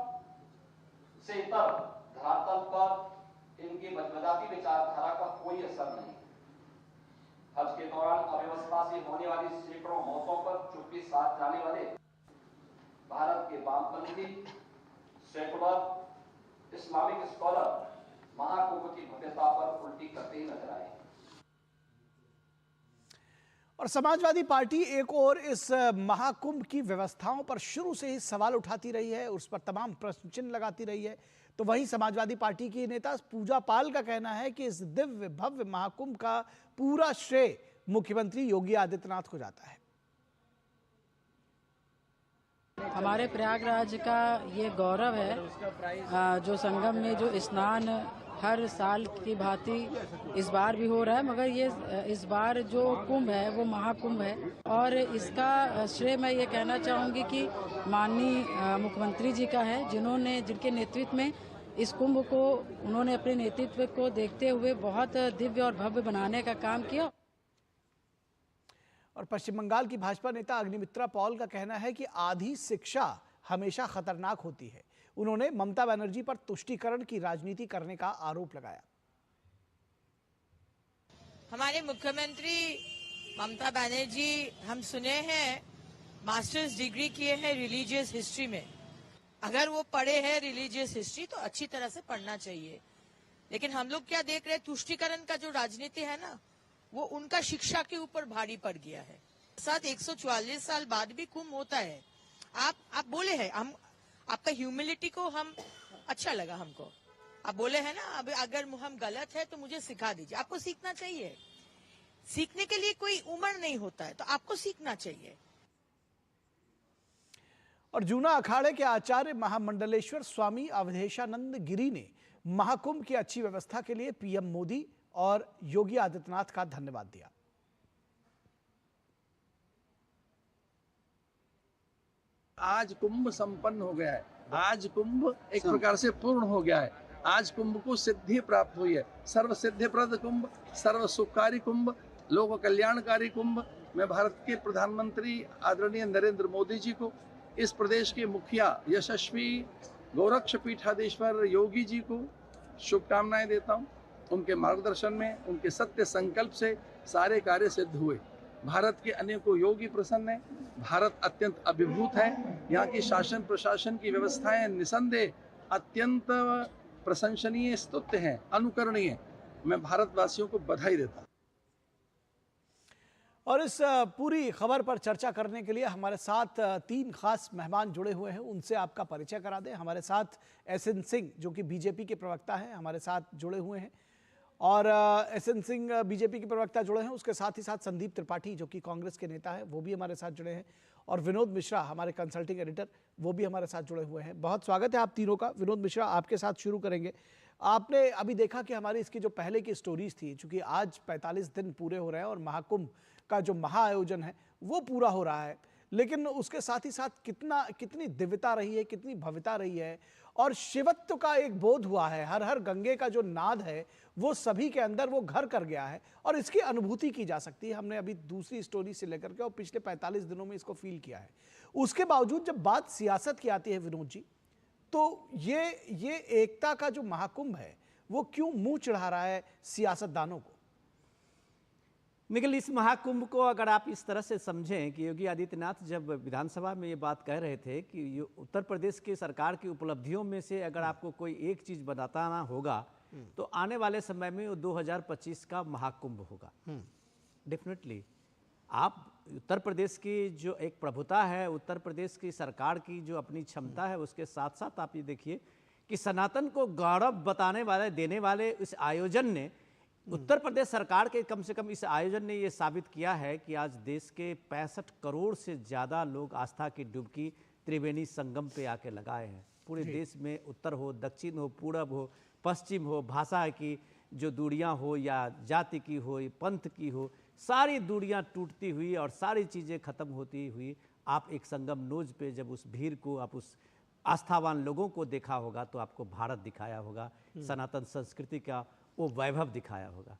से इतर धरातल पर इनकी वज्रजाति विचारधारा का कोई असर नहीं। कानून अव्यवस्था से होने वाली सैकड़ों मौतों पर चुप्पी साध जाने वाले भारत के वामपंथी सेकुलर इस्लामिक स्कॉलर महाकुंभ की भव्यता पर उल्टी करते ही नजर आए। और समाजवादी पार्टी एक और इस महाकुंभ की व्यवस्थाओं पर शुरू से ही सवाल उठाती रही है, उस पर तमाम प्रश्न चिन्ह लगाती रही है। तो वहीं समाजवादी पार्टी की नेता पूजा पाल का कहना है कि इस दिव्य भव्य महाकुंभ का पूरा श्रेय मुख्यमंत्री योगी आदित्यनाथ को जाता है। हमारे प्रयागराज का ये गौरव है, जो संगम में जो स्नान हर साल की भांति इस बार भी हो रहा है, मगर ये इस बार जो कुंभ है वो महाकुंभ है। और इसका श्रेय मैं ये कहना चाहूँगी कि माननीय मुख्यमंत्री जी का है, जिनके नेतृत्व में इस कुंभ को उन्होंने अपने नेतृत्व को देखते हुए बहुत दिव्य और भव्य बनाने का काम किया। और पश्चिम बंगाल की भाजपा नेता अग्निमित्रा पॉल का कहना है कि आधी शिक्षा हमेशा खतरनाक होती है। उन्होंने ममता बनर्जी पर तुष्टीकरण की राजनीति करने का आरोप लगाया। हमारे मुख्यमंत्री ममता बनर्जी, हम सुने हैं मास्टर्स डिग्री किए हैं रिलीजियस हिस्ट्री में। अगर वो पढ़े हैं रिलीजियस हिस्ट्री तो अच्छी तरह से पढ़ना चाहिए, लेकिन हम लोग क्या देख रहे हैं, तुष्टीकरण का जो राजनीति है ना, वो उनका शिक्षा के ऊपर भारी पड़ गया है। साथ 144 साल बाद भी कुंभ होता है। आप बोले हैं, हम आपका ह्यूमिलिटी को हम अच्छा लगा हमको। आप बोले हैं ना, अब अगर हम गलत है तो मुझे सिखा दीजिए। आपको सीखना चाहिए, सीखने के लिए कोई उम्र नहीं होता है, तो आपको सीखना चाहिए। और जूना अखाड़े के आचार्य महामंडलेश्वर स्वामी अवधेशानंद गिरी ने महाकुंभ की अच्छी व्यवस्था के लिए पीएम मोदी और योगी आदित्यनाथ का धन्यवाद दिया। आज कुंभ संपन्न हो गया है, आज कुंभ एक प्रकार से पूर्ण हो गया है। आज कुंभ को सिद्धि प्राप्त हुई है। सर्व सिद्धिप्रद कुंभ, सर्व सुखकारी कुंभ, लोक कल्याणकारी कुंभ। मैं भारत के प्रधानमंत्री आदरणीय नरेंद्र मोदी जी को, इस प्रदेश के मुखिया यशस्वी गोरक्ष पीठाधीश्वर योगी जी को शुभकामनाएं देता हूं। उनके मार्गदर्शन में, उनके सत्य संकल्प से सारे कार्य सिद्ध हुए। भारत के अनेकों योगी प्रसन्न हैं। भारत अत्यंत अभिभूत है। यहाँ की शासन प्रशासन की व्यवस्थाएं निसंदेह अत्यंत प्रशंसनीय, स्तुत्य हैं, अनुकरणीय। मैं भारतवासियों को बधाई देता हूँ। और इस पूरी खबर पर चर्चा करने के लिए हमारे साथ तीन खास मेहमान जुड़े हुए हैं, उनसे आपका परिचय करा दें। हमारे साथ एसएन सिंह जो कि बीजेपी के प्रवक्ता हैं, हमारे साथ जुड़े हुए हैं। और एसएन सिंह बीजेपी के प्रवक्ता जुड़े हैं, उसके साथ ही साथ संदीप त्रिपाठी जो कि कांग्रेस के नेता हैं, वो भी हमारे साथ जुड़े हैं। और विनोद मिश्रा हमारे कंसल्टिंग एडिटर, वो भी हमारे साथ जुड़े हुए हैं। बहुत स्वागत है आप तीनों का। विनोद मिश्रा, आपके साथ शुरू करेंगे। आपने अभी देखा कि हमारी इसकी जो पहले की स्टोरीज थी, चूंकि आज 45 दिन पूरे हो रहे हैं और महाकुंभ का जो महाआयोजन है वो पूरा हो रहा है, लेकिन उसके साथ ही साथ कितनी दिव्यता रही है, कितनी भव्यता रही है और शिवत्व का एक बोध हुआ है। हर हर गंगे का जो नाद है वो सभी के अंदर वो घर कर गया है और इसकी अनुभूति की जा सकती है। हमने अभी दूसरी स्टोरी से लेकर के और पिछले 45 दिनों में इसको फील किया है। उसके बावजूद जब बात सियासत की आती है विनोद जी, तो ये एकता का जो महाकुंभ है वो क्यों मुंह चढ़ा रहा है सियासतदानों को? निखिल, इस महाकुंभ को अगर आप इस तरह से समझें कि योगी आदित्यनाथ जब विधानसभा में ये बात कह रहे थे कि उत्तर प्रदेश की सरकार की उपलब्धियों में से अगर आपको कोई एक चीज बताना होगा तो आने वाले समय में वो 2025 का महाकुंभ होगा। डेफिनेटली आप उत्तर प्रदेश की जो एक प्रभुता है, उत्तर प्रदेश की सरकार की जो अपनी क्षमता है, उसके साथ साथ आप ये देखिए कि सनातन को गौरव बताने वाले, देने वाले इस आयोजन ने, उत्तर प्रदेश सरकार के कम से कम इस आयोजन ने ये साबित किया है कि आज देश के 65 करोड़ से ज़्यादा लोग आस्था की डुबकी त्रिवेणी संगम पे आके लगाए हैं। पूरे देश में उत्तर हो, दक्षिण हो, पूरब हो, पश्चिम हो, भाषा की जो दूरियां हो या जाति की हो, पंथ की हो, सारी दूरियां टूटती हुई और सारी चीज़ें खत्म होती हुई आप एक संगम नोज पे जब उस भीड़ को, आप उस आस्थावान लोगों को देखा होगा तो आपको भारत दिखाया होगा, सनातन संस्कृति का वो वैभव दिखाया होगा।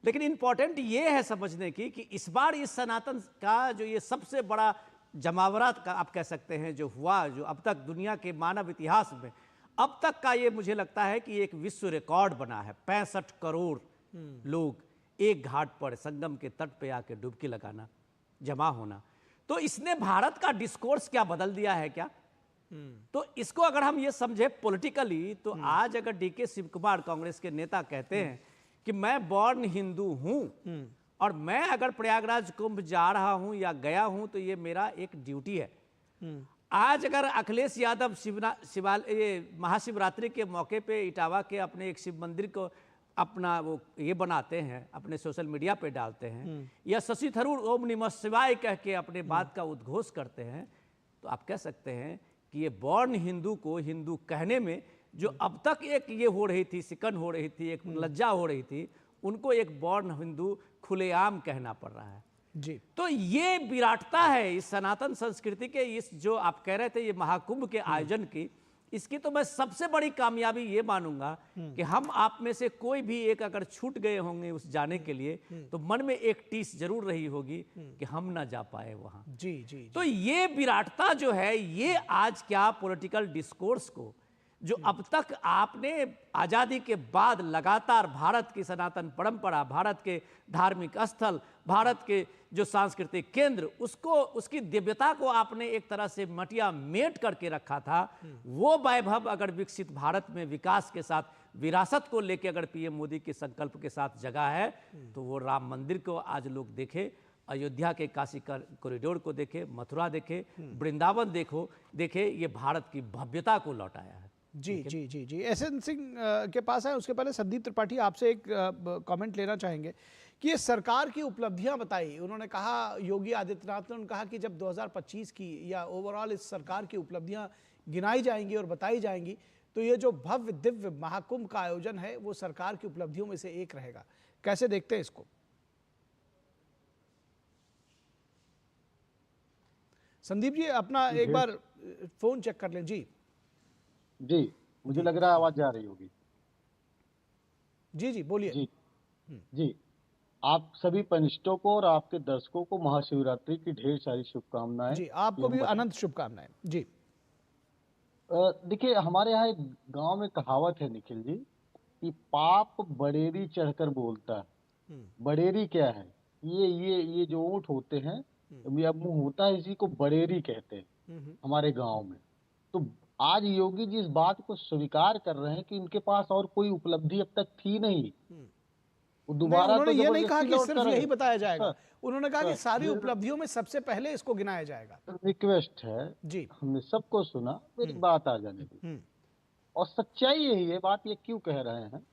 लेकिन इम्पॉर्टेंट ये है समझने की कि इस बार इस सनातन का जो ये सबसे बड़ा जमावड़ा का आप कह सकते हैं जो हुआ, जो अब तक दुनिया के मानव इतिहास में अब तक का, ये मुझे लगता है कि एक विश्व रिकॉर्ड बना है। 65 करोड़ लोग एक घाट पर संगम के तट पे आके डुबकी लगाना, जमा होना, तो इसने भारत का डिस्कोर्स क्या बदल दिया है क्या? तो इसको अगर हम ये समझे पॉलिटिकली, तो आज अगर डीके शिव कुमार कांग्रेस के नेता कहते हैं कि मैं बॉर्न हिंदू हूं और मैं अगर प्रयागराज कुंभ जा रहा हूं या गया हूं तो ये मेरा एक ड्यूटी है। आज अगर अखिलेश यादव महाशिवरात्रि के मौके पे इटावा के अपने एक शिव मंदिर को अपना वो ये बनाते हैं, अपने सोशल मीडिया पे डालते हैं, या शशि थरूर ओम नमः शिवाय कह के अपने बात का उद्घोष करते हैं, तो आप कह सकते हैं कि ये बॉर्न हिंदू को हिंदू कहने में जो अब तक एक ये हो रही थी, सिकन हो रही थी, एक लज्जा हो रही थी, उनको एक बॉर्न हिंदू खुलेआम कहना पड़ रहा है जी। तो ये विराटता है इस सनातन संस्कृति के, इस जो आप कह रहे थे ये महाकुंभ के आयोजन की, इसकी तो मैं सबसे बड़ी कामयाबी ये मानूंगा कि हम आप में से कोई भी एक अगर छूट गए होंगे उस जाने के लिए, तो मन में एक टीस जरूर रही होगी कि हम ना जा पाए वहां। जी। तो ये विराटता जो है, ये आज क्या पॉलिटिकल डिस्कोर्स को, जो अब तक आपने आज़ादी के बाद लगातार भारत की सनातन परंपरा, भारत के धार्मिक स्थल, भारत के जो सांस्कृतिक केंद्र, उसको, उसकी दिव्यता को आपने एक तरह से मटिया मेट करके रखा था, वो वैभव अगर विकसित भारत में विकास के साथ विरासत को लेकर अगर पीएम मोदी के संकल्प के साथ जगा है, तो वो राम मंदिर को आज लोग देखे, अयोध्या के काशी कॉरिडोर को देखे, मथुरा देखे, वृंदावन देखे, ये भारत की भव्यता को लौटाया है। जी। एसएन सिंह के पास है, उसके पहले संदीप त्रिपाठी आपसे एक कमेंट लेना चाहेंगे कि ये सरकार की उपलब्धियां बताई। उन्होंने कहा, योगी आदित्यनाथ ने कहा कि जब 2025 की या ओवरऑल इस सरकार की उपलब्धियां गिनाई जाएंगी और बताई जाएंगी, तो ये जो भव्य दिव्य महाकुंभ का आयोजन है वो सरकार की उपलब्धियों में से एक रहेगा। कैसे देखते हैं इसको? संदीप जी अपना एक बार फोन चेक कर लें। जी, मुझे लग रहा है आवाज जा रही होगी। जी बोलिए। जी, आप सभी पनिष्ठों को और आपके दर्शकों को महाशिवरात्रि की ढेर सारी शुभकामनाएं। जी, आपको भी अनंत शुभकामनाएं। जी, देखिए हमारे यहाँ एक गांव में कहावत है निखिल जी, कि पाप बड़ेरी चढ़कर बोलता है। बड़ेरी क्या है? ये जो ऊंट होते हैं, या मुंह होता है, इसी को बड़ेरी कहते हैं हमारे गांव में। तो आज योगी जी इस बात को स्वीकार कर रहे हैं कि इनके पास और कोई उपलब्धि अब तक थी नहीं। वो दोबारा उन्होंने ये नहीं कहा कि सिर्फ यही बताया जाएगा, उन्होंने कहा कि सारी उपलब्धियों में सबसे पहले इसको गिनाया जाएगा। रिक्वेस्ट है जी, हमने सबको सुना, मेरी बात आ जाने दी। और सच्चाई यही है, बात ये क्यों कह रहे हैं,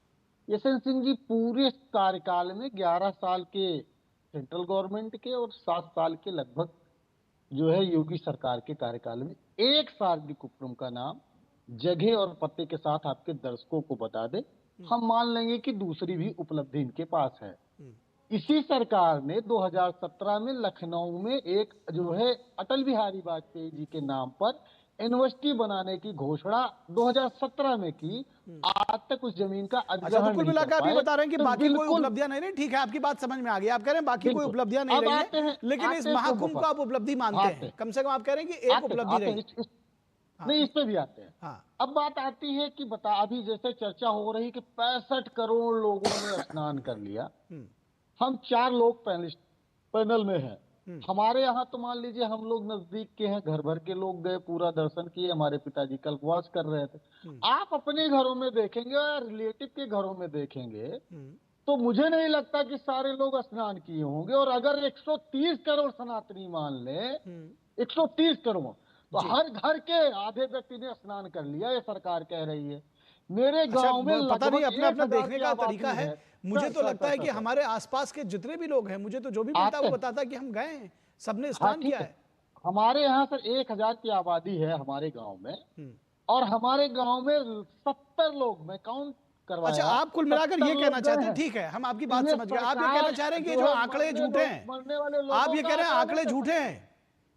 यशवंत सिंह जी पूरे कार्यकाल में 11 साल के सेंट्रल गवर्नमेंट के और 7 साल के लगभग जो है योगी सरकार के कार्यकाल में एक सार्वजनिक उपक्रम का नाम जगह और पते के साथ आपके दर्शकों को बता दे, हम मान लेंगे कि दूसरी भी उपलब्धि इनके पास है। इसी सरकार ने 2017 में लखनऊ में एक जो है अटल बिहारी वाजपेयी जी के नाम पर यूनिवर्सिटी बनाने की घोषणा 2017 में की। आज तक उस जमीन का अधिग्रहण कुल मिलाकर आप ये बता रहे हैं कि बाकी कोई उपलब्धियां नहीं रही। ठीक है, आपकी बात समझ में आ गई। आप कह रहे हैं बाकी कोई उपलब्धियां नहीं रही है, लेकिन इस महाकुंभ को आप उपलब्धि मानते हैं। कम से कम आप कह रहे हैं कि एक उपलब्धि रही। नहीं, इस पे भी आते हैं। अब बात आती है कि अभी जैसे चर्चा हो रही कि 65 करोड़ लोगों ने स्नान कर लिया। हम 4 लोग पैनल में हैं। हमारे यहाँ तो मान लीजिए हम लोग नजदीक के हैं, घर भर के लोग गए, पूरा दर्शन किए। हमारे पिताजी कल उपवास कर रहे थे। आप अपने घरों में देखेंगे और रिलेटिव के घरों में देखेंगे तो मुझे नहीं लगता कि सारे लोग स्नान किए होंगे। और अगर 130 करोड़ सनातनी मान ले, 130 करोड़, तो हर घर के आधे व्यक्ति ने स्नान कर लिया, ये सरकार कह रही है। मेरे गांव में पता नहीं, अपना अपना देखने का तरीका है। मुझे तो लगता है कि हमारे आसपास के जितने भी लोग हैं, मुझे तो जो भी मिलता है वो बताता है कि हम गए हैं, सबने स्नान किया है। हमारे यहाँ सर 1000 की आबादी है हमारे गांव में, और हमारे गांव में 70 लोग मैं काउंट करवाया। अच्छा, आप कुल मिलाकर ये कहना चाहते हैं, ठीक है, हम आपकी बात समझ गए। आप ये कहना चाह रहे हैं कि जो आंकड़े झूठे हैं, आप ये कह रहे हैं आंकड़े झूठे हैं,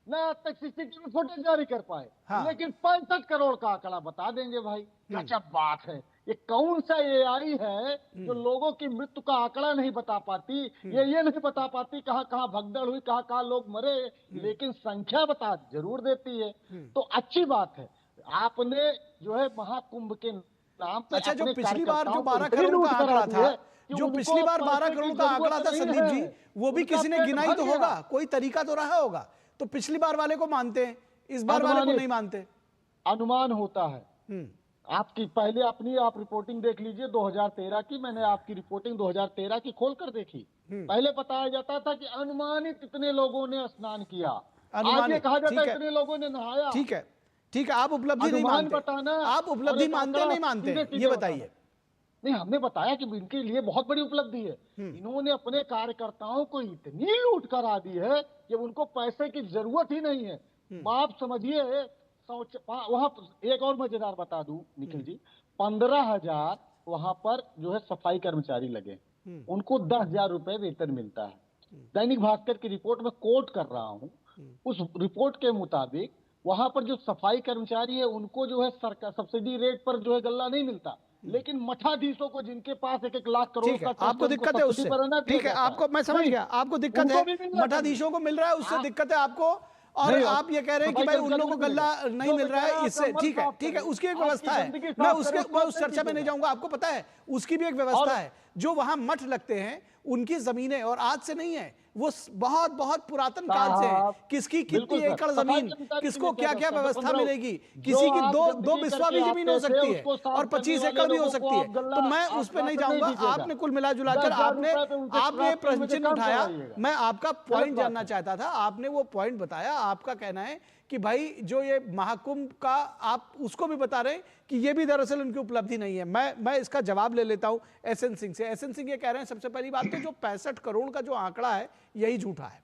न आज तक सीसीटीवी फुटेज जारी कर पाए। लेकिन 65 करोड़ का आंकड़ा बता देंगे भाई, क्या बात है। ये कौन सा एआई है जो लोगों की मृत्यु का आंकड़ा नहीं बता पाती, ये नहीं बता पाती कहाँ कहाँ भगदड़ हुई, कहाँ कहाँ लोग मरे, लेकिन संख्या बता जरूर देती है। तो अच्छी बात है। आपने जो है महाकुंभ के नाम पे, अच्छा, जो पिछली बार जो 12 करोड़ का आंकड़ा था, कि जो उनको पिछली बार 12 पैसे करोड़ की का आंकड़ा जरूरत था नहीं संदीप है। जी, वो भी उनका किसी ने पेट गिना ही भर तो गया। होगा, कोई तरीका तो रहा होगा। तो पिछली बार वाले को मानते हैं, इस बार वाले को अनुमानित। नहीं मानते। अनुमान होता है। आपकी पहले अपनी आप रिपोर्टिंग देख लीजिए 2013 की, मैंने आपकी रिपोर्टिंग 2013 की खोल कर देखी। पहले बताया जाता था कि अनुमानित इतने लोगों ने स्नान किया, आज ये अनुमानित, कहा जाता ठीक है है। इतने लोगों ने नहाया। ठीक है, ठीक है, आप उपलब्धि नहीं अनुमान मानते, बताना आप और उपलब्धि एक मानते आंकड़ा नहीं मानते, सीधे सीधे ये बताना। बताइए। नहीं, हमने बताया कि इनके लिए बहुत बड़ी उपलब्धि है। इन्होंने अपने कार्यकर्ताओं को इतनी लूट करा दी है कि उनको पैसे की जरूरत ही नहीं है। आप समझिए, वहां एक और मजेदार बता दूं निखिल जी, 15,000 वहां पर जो है सफाई कर्मचारी लगे, उनको 10,000 रुपए वेतन मिलता है। दैनिक भास्कर की रिपोर्ट में कोट कर रहा हूं, उस रिपोर्ट के मुताबिक वहां पर जो सफाई कर्मचारी है उनको जो है सरकार सब्सिडी रेट पर जो है गल्ला नहीं मिलता, लेकिन मठाधीशों को जिनके पास 1-1 लाख करोड़ ठीक है, का आपको दिक्कत है उससे, ठीक है, आपको मैं समझ गया, आपको दिक्कत है, मठाधीशों को मिल रहा है उससे दिक्कत है आपको, और आप ये कह रहे हैं कि भाई उन लोगों को गल्ला नहीं मिल रहा है इससे। ठीक है, ठीक है, उसकी एक व्यवस्था है, मैं उस चर्चा में नहीं जाऊंगा। आपको पता है उसकी भी एक व्यवस्था है। जो वहां मठ लगते हैं उनकी जमीनें, और आज से नहीं है, वो बहुत बहुत पुरातन काल से है। किसकी कितनी एकड़ जमीन, किसको क्या क्या व्यवस्था मिलेगी, किसी की दो बिस्वा भी जमीन हो सकती है और 25 एकड़ भी हो सकती है। तो मैं उस पर नहीं जाऊंगा। आपने कुल मिला जुलाकर आपने प्रश्न चिन्ह उठाया, मैं आपका पॉइंट जानना चाहता था, आपने वो पॉइंट बताया। आपका कहना है कि भाई जो ये महाकुंभ का, आप उसको भी बता रहे हैं कि ये भी दरअसल उनकी उपलब्धि नहीं है। मैं इसका जवाब ले लेता हूं एसएन सिंह से। एसएन सिंह ये कह रहे हैं, सबसे पहली बात तो जो 65 करोड़ का जो आंकड़ा है यही झूठा है।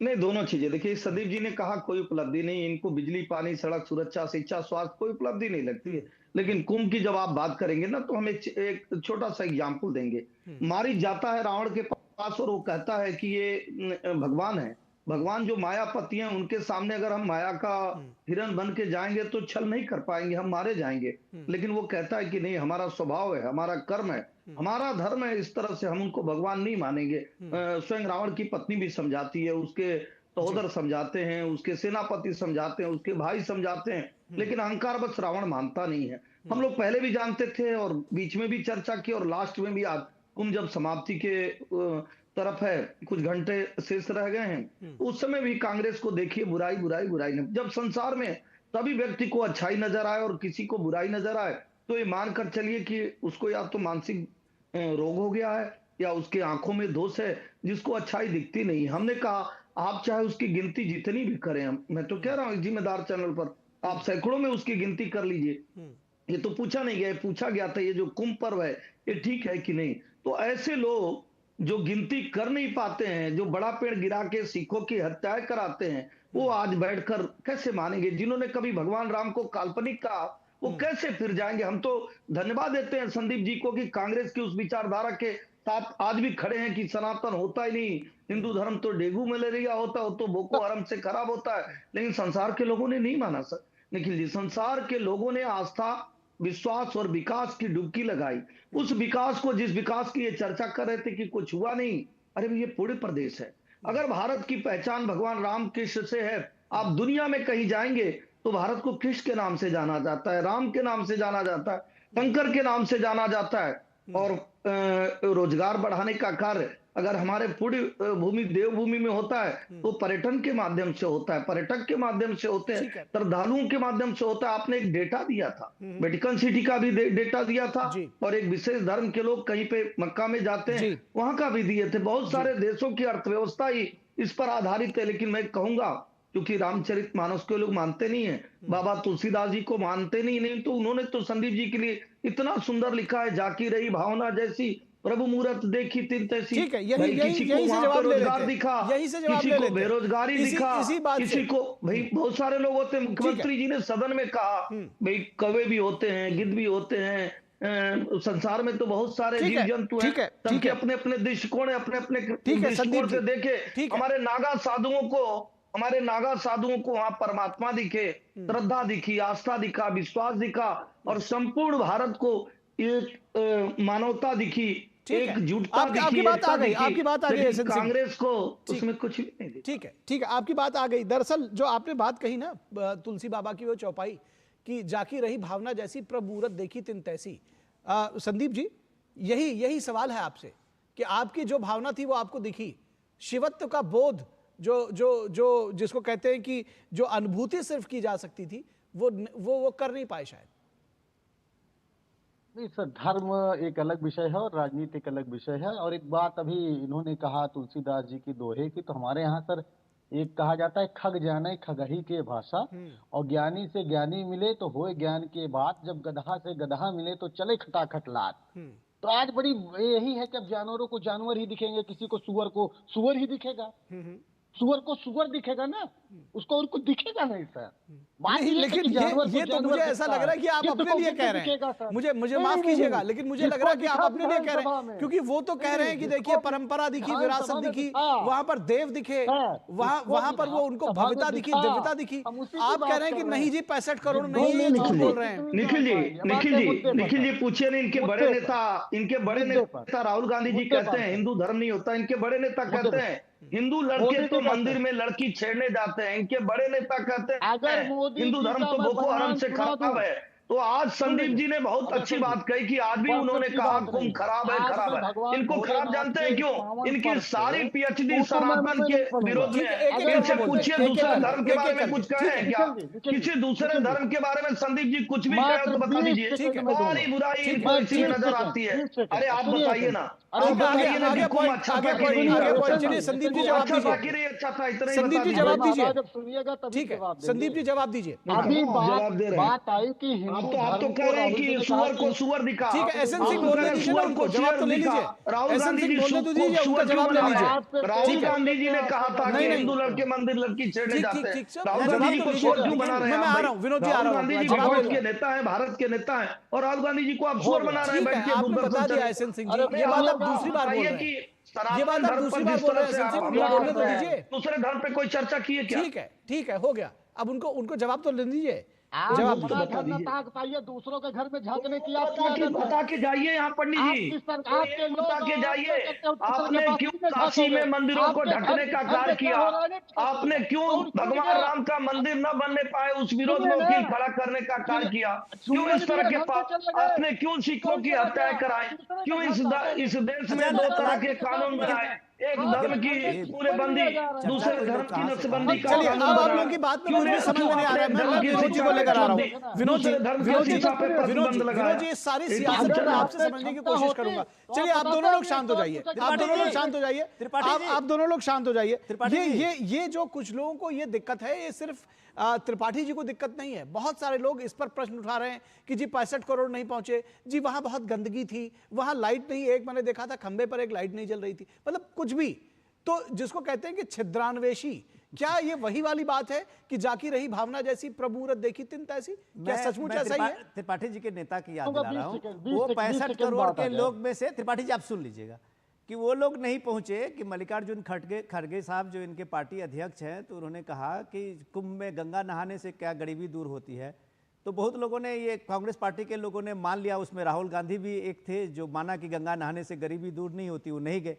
नहीं, दोनों चीजें देखिए, संदीप जी ने कहा कोई उपलब्धि नहीं, इनको बिजली, पानी, सड़क, सुरक्षा, शिक्षा, स्वास्थ्य कोई उपलब्धि नहीं लगती है। लेकिन कुंभ की जब आप बात करेंगे ना, तो हम एक छोटा सा एग्जाम्पल देंगे। मारी जाता है रावण के पास और वो कहता है कि ये भगवान है। भगवान जो मायापति हैं, उनके सामने अगर हम माया का हिरन बन के जाएंगे तो छल नहीं कर पाएंगे, हम मारे जाएंगे। लेकिन वो कहता है कि नहीं, हमारा स्वभाव है, हमारा कर्म है, हमारा धर्म है, इस तरह से हम उनको भगवान नहीं मानेंगे। स्वयं रावण की पत्नी भी समझाती है, उसके सहोदर समझाते हैं, उसके सेनापति समझाते हैं, उसके भाई समझाते हैं, लेकिन अहंकार बस रावण मानता नहीं है। हम लोग पहले भी जानते थे और बीच में भी चर्चा की और लास्ट में भी। आज कुंभ जब समाप्ति के तरफ है, कुछ घंटे शेष रह गए हैं, उस समय भी कांग्रेस को देखिए, बुराई बुराई बुराई नहीं। जब संसार में सभी व्यक्ति को अच्छाई नजर आए और किसी को बुराई नजर आए, तो ये मानकर चलिए कि उसको या तो मानसिक रोग हो गया है या उसके आंखों में दोष है, जिसको अच्छाई दिखती नहीं। हमने कहा आप चाहे उसकी गिनती जितनी भी करें, मैं तो कह रहा हूं इस जिम्मेदार चैनल पर, आप सैकड़ों में उसकी गिनती कर लीजिए, ये तो पूछा नहीं गया, पूछा गया था ये जो कुंभ पर्व है ये ठीक है कि नहीं। तो ऐसे लोग जो गिनती कर नहीं पाते हैं, जो बड़ा पेड़ गिरा के सिखों की हत्याएं कराते हैं, वो आज बैठकर कैसे मानेंगे? जिन्होंने कभी भगवान राम को काल्पनिक कहा, वो कैसे फिर जाएंगे? हम तो धन्यवाद देते हैं संदीप जी को कि कांग्रेस की उस विचारधारा के साथ आज भी खड़े हैं कि सनातन होता ही नहीं, हिंदू धर्म तो डेंगू मलेरिया होता है, तो बोको हराम से खराब होता है। लेकिन संसार के लोगों ने नहीं माना सर निखिल जी, संसार के लोगों ने आस्था, विश्वास और विकास की डुबकी लगाई। उस विकास को, जिस विकास की ये चर्चा कर रहे थे कि कुछ हुआ नहीं, अरे ये पूरे प्रदेश है। अगर भारत की पहचान भगवान राम कृष्ण से है, आप दुनिया में कहीं जाएंगे तो भारत को कृष्ण के नाम से जाना जाता है, राम के नाम से जाना जाता है, शंकर के नाम से जाना जाता है। और रोजगार बढ़ाने का कार्य अगर हमारे पूरी भूमि देवभूमि में होता है तो पर्यटन के माध्यम से होता है, पर्यटक के माध्यम से होते हैं, श्रद्धालुओं के माध्यम से होता है। आपने एक डेटा दिया था, वेटिकन सिटी का भी डेटा दिया था, और एक विशेष धर्म के लोग कहीं पे मक्का में जाते हैं वहां का भी दिए थे। बहुत सारे देशों की अर्थव्यवस्था ही इस पर आधारित है। लेकिन मैं कहूंगा, क्योंकि रामचरितमानस को लोग मानते नहीं है, बाबा तुलसीदास जी को मानते नहीं तो उन्होंने तो संदीप जी के लिए इतना सुंदर लिखा है, जाकी रही भावना जैसी, प्रभु मूरत देखी तिन तैसी। ठीक है, किसी को वहां पे रोजगार दिखा, किसी को बेरोजगारी दिखा, किसी को भाई बहुत सारे लोग होते हैं। मुख्यमंत्री जी ने सदन में कहा भाई कौवे भी होते हैं, गिद्ध भी होते हैं, संसार में तो बहुत सारे जीव जंतु हैं, सबके अपने अपने दृष्टिकोण है, अपने अपने दृष्टिकोण से देखे। हमारे नागा साधुओं को वहां परमात्मा दिखे, श्रद्धा दिखी, आस्था दिखा, विश्वास दिखा, और संपूर्ण भारत को एक मानवता दिखी, एकजुटता दिखी। आपकी बात आ गई कांग्रेस को उसमें कुछ भी नहीं। ठीक है, आपकी बात आ गई। दरअसल जो आपने बात कही ना तुलसी बाबा की वो चौपाई कि जाकी रही भावना जैसी, प्रभु मूरत देखी तिन तैसी, संदीप जी यही सवाल है आपसे कि आपकी जो भावना थी वो आपको दिखी, शिवत्व का बोध जो जिसको कहते हैं कि जो अनुभूति सिर्फ की जा सकती थी वो कर नहीं पाए शायद। नहीं सर, धर्म एक अलग विषय है और राजनीति एक अलग विषय है। और एक बात अभी इन्होंने कहा तुलसीदास जी की दोहे की, तो हमारे यहाँ सर एक कहा जाता है खग जाने खगही के भाषा, और ज्ञानी से ज्ञानी मिले तो होए ज्ञान के बात, जब गदहा से गदहा मिले तो चले खटाखट लात। तो आज बड़ी यही है कि अब जानवरों को जानवर ही दिखेंगे, किसी को सुअर ही दिखेगा, सुअर को सुअर दिखेगा ना, उसको और कुछ दिखेगा नहीं सर। नहीं, लेकिन ये तो मुझे ऐसा लग रहा है कि आप अपने लिए कह रहे हैं, मुझे माफ कीजिएगा, लेकिन मुझे लग रहा है कि आप अपने लिए कह रहे हैं, क्योंकि वो तो कह रहे हैं कि देखिए परंपरा दिखी, विरासत दिखी, वहां पर देव दिखे, वहां पर वो उनको भव्यता दिखी, दिव्यता दिखी। आप कह रहे हैं कि नहीं जी 65 करोड़ नहीं, ये झूठ बोल रहे हैं। निखिल जी पूछिए ना, इनके बड़े नेता राहुल गांधी जी कहते हैं हिंदू धर्म नहीं होता, इनके बड़े नेता कहते हैं हिंदू लड़के तो मंदिर में लड़की छेड़ने जाते हैं, इनके बड़े नेता कहते हैं हिंदू धर्म तो बोको हराम से खराब है। तो आज संदीप जी ने बहुत अच्छी बात कही कि आज भी उन्होंने कहा कुंभ खराब है। इनको खराब जानते हैं क्यों? इनकी सारी पीएचडी सनातन के विरोध में है। इनसे पूछिए दूसरे धर्म के बारे में कुछ कहे हैं क्या? किसी दूसरे धर्म के बारे में संदीप जी कुछ भी कहे तो बता दीजिए, सारी बुराई इनको इसी में नजर आती है। अरे आप बताइए ना, संदीप जी जवाब दीजिए, अच्छा था इतना, संदीप जी जवाब दीजिए, सुनिएगा तब ठीक है संदीप जी जवाब दीजिए। अभी बात आई कि आप तो कह रहे हैं कि सुअर को सुअर दिखा, ठीक है एसएन सिंह बोलने दीजिए ना, उनको जवाब तो ले लीजिए, एसएन सिंह बोलने तो दीजिए, उनका जवाब ले लीजिए। राहुल गांधी जी ने कहा था कि हिंदू लड़के मंदिर लड़की छेड़ने जाते हैं, राहुल गांधी जी को सुअर क्यों बना रहे हैं? मैं आ रहा हूं विनोद जी, आ रहा हूं। गांधी जी भारत के नेता है, भारत के नेता है, और राहुल गांधी जी को आप सुअर बना रहे हैं बैठ के। आपने बता दिया एसएन सिंह जी, ये बात आप दूसरी बार बोल रहे हैं, ये बात आप दूसरी बार बोल रहे हैं एसएन सिंह, उनको बोलने तो दीजिए। दूसरे धर्म पे कोई चर्चा की है क्या? ठीक है हो गया, अब उनको जवाब तो ले दीजिए। जवाब बताइए, दूसरों के घर में झांकने की आप बता के जाइए यहाँ पंडित जी, बता के जाइए आपने क्यों काशी में मंदिरों को ढकने का कार्य किया, आपने क्यों भगवान राम का मंदिर न बनने पाए उस विरोध में वकील खड़ा करने का कार्य किया, क्यों इस तरह के आपने क्यों सिखों की हत्याएं कराई, क्यों इस देश में 2 तरह के कानून बनाए, एक धर्म की पूरे बंदी, दूसरे धर्म की नसबंदी। चलिए अब आप लोगों की बात में मुझे समझ में नहीं आ रहा है, मैं विनोद जी को लेकर आ रहा हूँ। विनोद जी सारी सियासत मैं आपसे समझने की कोशिश करूंगा। चलिए आप दोनों लोग शांत हो जाइए, आप दोनों लोग शांत हो जाइए, आप दोनों लोग शांत हो जाइए। ये जो कुछ लोगों को ये दिक्कत है, ये सिर्फ त्रिपाठी जी को दिक्कत नहीं है, बहुत सारे लोग इस पर प्रश्न उठा रहे हैं कि जी 65 करोड़ नहीं पहुंचे जी, वहां बहुत गंदगी थी, वहां लाइट नहीं, एक मैंने देखा था खंबे पर एक लाइट नहीं जल रही थी, मतलब कुछ भी। तो जिसको कहते हैं कि छिद्रान्वेषी, क्या ये वही वाली बात है कि जाकी रही भावना जैसी प्रभुरत देखी तिन तैसी? क्या सचमुच ऐसा ही है? त्रिपाठी जी के नेता की याद दिला रहा हूं, वो 65 करोड़ के लोग में से, त्रिपाठी जी आप सुन लीजिएगा, कि वो लोग नहीं पहुंचे कि मल्लिकार्जुन खड़गे साहब जो इनके पार्टी अध्यक्ष हैं, तो उन्होंने कहा कि कुंभ में गंगा नहाने से क्या गरीबी दूर होती है। तो बहुत लोगों ने, ये कांग्रेस पार्टी के लोगों ने मान लिया, उसमें राहुल गांधी भी एक थे जो माना कि गंगा नहाने से गरीबी दूर नहीं होती, वो नहीं गए।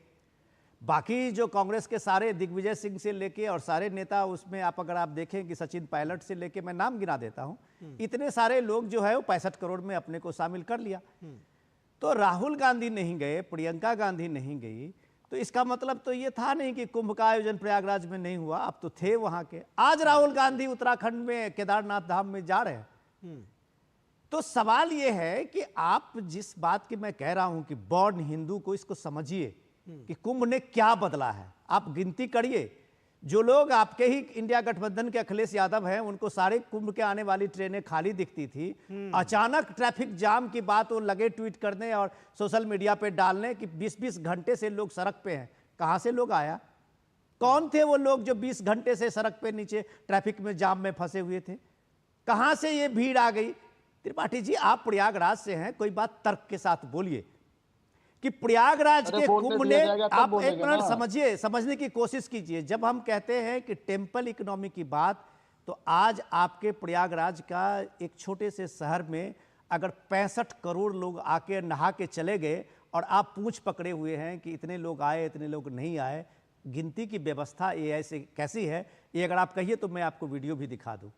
बाकी जो कांग्रेस के सारे दिग्विजय सिंह से लेके और सारे नेता, उसमें आप अगर आप देखें कि सचिन पायलट से लेके, मैं नाम गिना देता हूँ, इतने सारे लोग जो है वो 65 करोड़ में अपने को शामिल कर लिया। तो राहुल गांधी नहीं गए, प्रियंका गांधी नहीं गई, तो इसका मतलब तो ये था नहीं कि कुंभ का आयोजन प्रयागराज में नहीं हुआ, अब तो थे वहां के। आज राहुल गांधी उत्तराखंड में केदारनाथ धाम में जा रहे हैं। तो सवाल ये है कि आप जिस बात की मैं कह रहा हूं कि बॉर्न हिंदू को, इसको समझिए कि कुंभ ने क्या बदला है। आप गिनती करिए, जो लोग आपके ही इंडिया गठबंधन के अखिलेश यादव हैं, उनको सारे कुंभ के आने वाली ट्रेनें खाली दिखती थी, अचानक ट्रैफिक जाम की बात वो लगे ट्वीट करने और सोशल मीडिया पे डालने कि 20-20 घंटे से लोग सड़क पे हैं। कहां से लोग आया? कौन थे वो लोग जो 20 घंटे से सड़क पे नीचे ट्रैफिक में जाम में फंसे हुए थे? कहां से ये भीड़ आ गई? त्रिपाठी जी आप प्रयागराज से हैं, कोई बात तर्क के साथ बोलिए कि प्रयागराज के कुंभ ने, आप एक मिनट समझिए, समझने की कोशिश कीजिए। जब हम कहते हैं कि टेम्पल इकोनॉमी की बात, तो आज आपके प्रयागराज का एक छोटे से शहर में अगर 65 करोड़ लोग आके नहा के चले गए और आप पूंछ पकड़े हुए हैं कि इतने लोग आए इतने लोग नहीं आए, गिनती की व्यवस्था ये ऐसे कैसी है, ये अगर आप कहिए तो मैं आपको वीडियो भी दिखा दूं।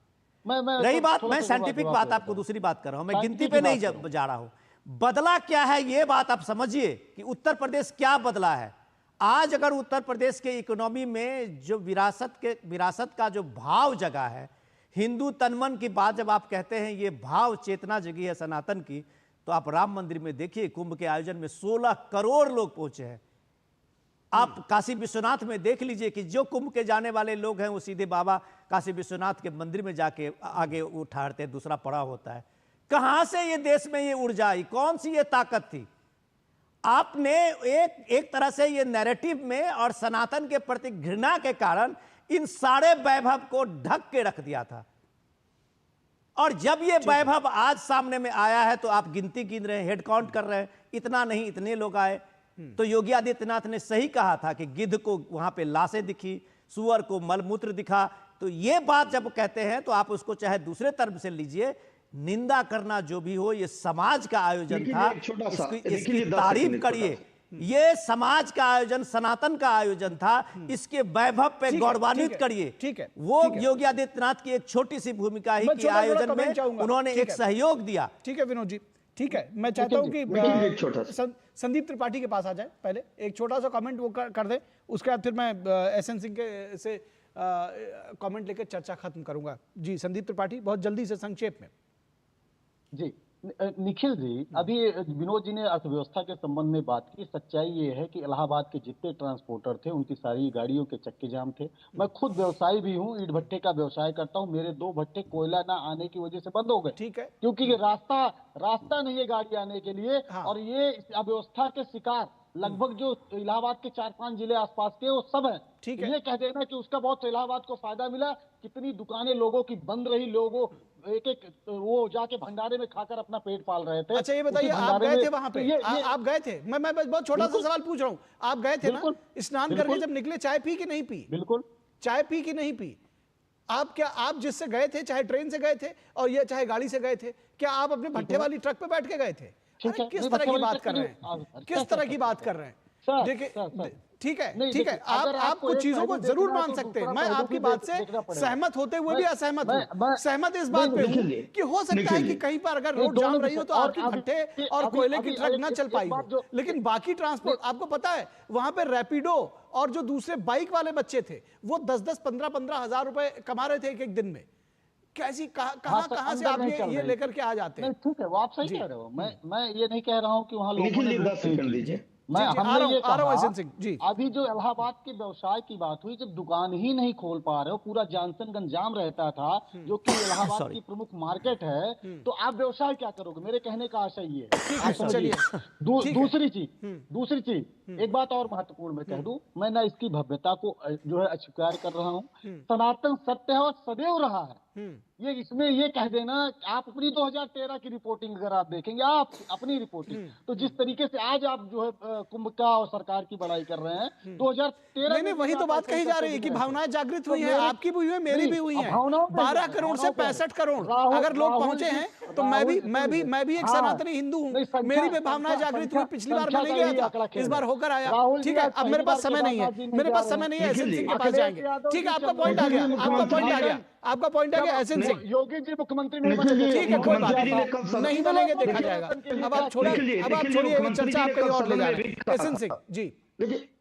रही बात, मैं साइंटिफिक बात आपको दूसरी बात कर रहा हूं, मैं गिनती पे नहीं जा रहा हूं, बदला क्या है ये बात आप समझिए कि उत्तर प्रदेश क्या बदला है। आज अगर उत्तर प्रदेश के इकोनॉमी में जो विरासत का जो भाव जगा है, हिंदू तनमन की बात जब आप कहते हैं ये भाव चेतना जगी है सनातन की, तो आप राम मंदिर में देखिए कुंभ के आयोजन में 16 करोड़ लोग पहुंचे हैं। आप काशी विश्वनाथ में देख लीजिए कि जो कुंभ के जाने वाले लोग हैं वो सीधे बाबा काशी विश्वनाथ के मंदिर में जाके आगे वो ठहरते हैं, दूसरा पड़ाव होता है। कहां से ये देश में ये ऊर्जा आई, कौन सी ये ताकत थी? आपने एक तरह से ये नैरेटिव में और सनातन के प्रति घृणा के कारण इन सारे वैभव को ढक के रख दिया था। और जब ये वैभव आज सामने में आया है तो आप गिनती गिन रहे हैं, हेड काउंट कर रहे हैं, इतना नहीं इतने लोग आए। तो योगी आदित्यनाथ ने सही कहा था कि गिद्ध को वहां पे लाशें दिखी, सुअर को मलमूत्र दिखा। तो ये बात जब कहते हैं तो आप उसको चाहे दूसरे तरफ से लीजिए, निंदा करना जो भी हो, ये समाज का आयोजन था, इसकी तारीफ करिए। ये समाज का आयोजन, सनातन का आयोजन था, इसके वैभव पे गौरवान्वित करिए। ठीक है, वो योगी आदित्यनाथ की एक छोटी सी भूमिका ही कि आयोजन में उन्होंने एक सहयोग दिया। ठीक है विनोद जी, ठीक है। मैं चाहता हूं कि संदीप त्रिपाठी के पास आ जाए, पहले एक छोटा सा कमेंट वो कर दे, उसके बाद फिर मैं एसएन सिंह के से कमेंट लेकर चर्चा खत्म करूंगा। जी संदीप त्रिपाठी, बहुत जल्दी से संक्षेप में। जी निखिल जी, अभी विनोद जी ने अर्थव्यवस्था के संबंध में बात की। सच्चाई ये है कि इलाहाबाद के जितने ट्रांसपोर्टर थे उनकी सारी गाड़ियों के चक्के जाम थे। मैं खुद व्यवसायी भी हूँ, ईट भट्टे का व्यवसाय करता हूँ। मेरे 2 भट्टे कोयला ना आने की वजह से बंद हो गए। ठीक है, क्योंकि रास्ता नहीं है गाड़ी आने के लिए। हाँ। और ये अव्यवस्था के शिकार लगभग जो इलाहाबाद के 4-5 जिले आसपास के वो सब हैं। ठीक है, ये कह देना कि उसका बहुत इलाहाबाद को फायदा मिला, कितनी दुकानें लोगों की बंद रही, लोगों एक वो जाके भंडारे में खाकर अपना पेट पाल रहे थे। अच्छा ये बताइए, आप गए थे वहां पे? आप गए थे? मैं बहुत छोटा सा सवाल पूछ रहा हूँ, आप गए थे ना? स्नान करके जब निकले चाय पी कि नहीं पी? बिल्कुल चाय पी कि नहीं पी? आप जिससे गए थे, चाहे ट्रेन से गए थे और ये चाहे गाड़ी से गए थे, क्या आप अपने भट्टे वाली ट्रक पे बैठ के गए थे? किस तरह की बात कर रहे हैं, किस तरह की बात कर रहे हैं? देखिए ठीक है, आप कुछ चीजों को जरूर मान सकते हैं। मैं आपकी बात से सहमत होते हुए भी असहमत हूँ। सहमत इस बात पे हूँ कि हो सकता है कि कहीं पर अगर रोड जाम रही हो तो आपकी भट्टे और कोयले की ट्रक न चल पाई हो, लेकिन बाकी ट्रांसपोर्ट, आपको पता है वहां पे रैपिडो और जो दूसरे बाइक वाले बच्चे थे वो 10-10, 15-15 हजार रुपए कमा रहे थे एक दिन में। कैसी कहां से आप ये लेकर के आ जाते हैं? ठीक है, वो आप सही कह रहे हो। मैं ये नहीं कह रहा हूँ कि वहाँ लोगों ने 10 सेकंड दीजिए। मैं हमने ये कहा, अभी जो इलाहाबाद के व्यवसाय की बात हुई, जब दुकान ही नहीं खोल पा रहे हो, पूरा जानसनगंज जाम रहता था जो कि इलाहाबाद की प्रमुख मार्केट है, तो आप व्यवसाय क्या करोगे? मेरे कहने का आशय ये है। दूसरी चीज एक बात और महत्वपूर्ण मैं कह दूं, मैं ना इसकी भव्यता को जो है अस्वीकार कर रहा हूँ। सनातन सत्य है और सदैव रहा है। ये इसमें ये कह देना, आप अपनी 2013 की रिपोर्टिंग अगर आप देखेंगे, आप अपनी रिपोर्टिंग, तो जिस तरीके से आज आप जो है कुंभ का और सरकार की बड़ाई कर रहे हैं 2013 नहीं, वही तो बात कही जा रही है कि भावनाएं जागृत हुई है, आपकी भी हुई है, मेरी भी हुई है। 12 करोड़ से 65 करोड़ अगर लोग पहुंचे हैं तो मैं भी एक सनातनी हिंदू हूँ, मेरी भी भावनाएं जागृत हुई। पिछली बार मैं नहीं गया था, इस बार होकर आया। ठीक है, अब मेरे पास समय नहीं है, एसएन सिंह के पास जाएंगे। ठीक है, आपका पॉइंट आ गया, आपका पॉइंट आ गया एसएन सिंह। योगी जी मुख्यमंत्री नहीं बने, ठीक है, कोई बात नहीं बनेंगे, देखा जाएगा। अब आप छोड़िए चर्चा, आप कहीं और ले जा रहे हैं। एसएन सिंह जी,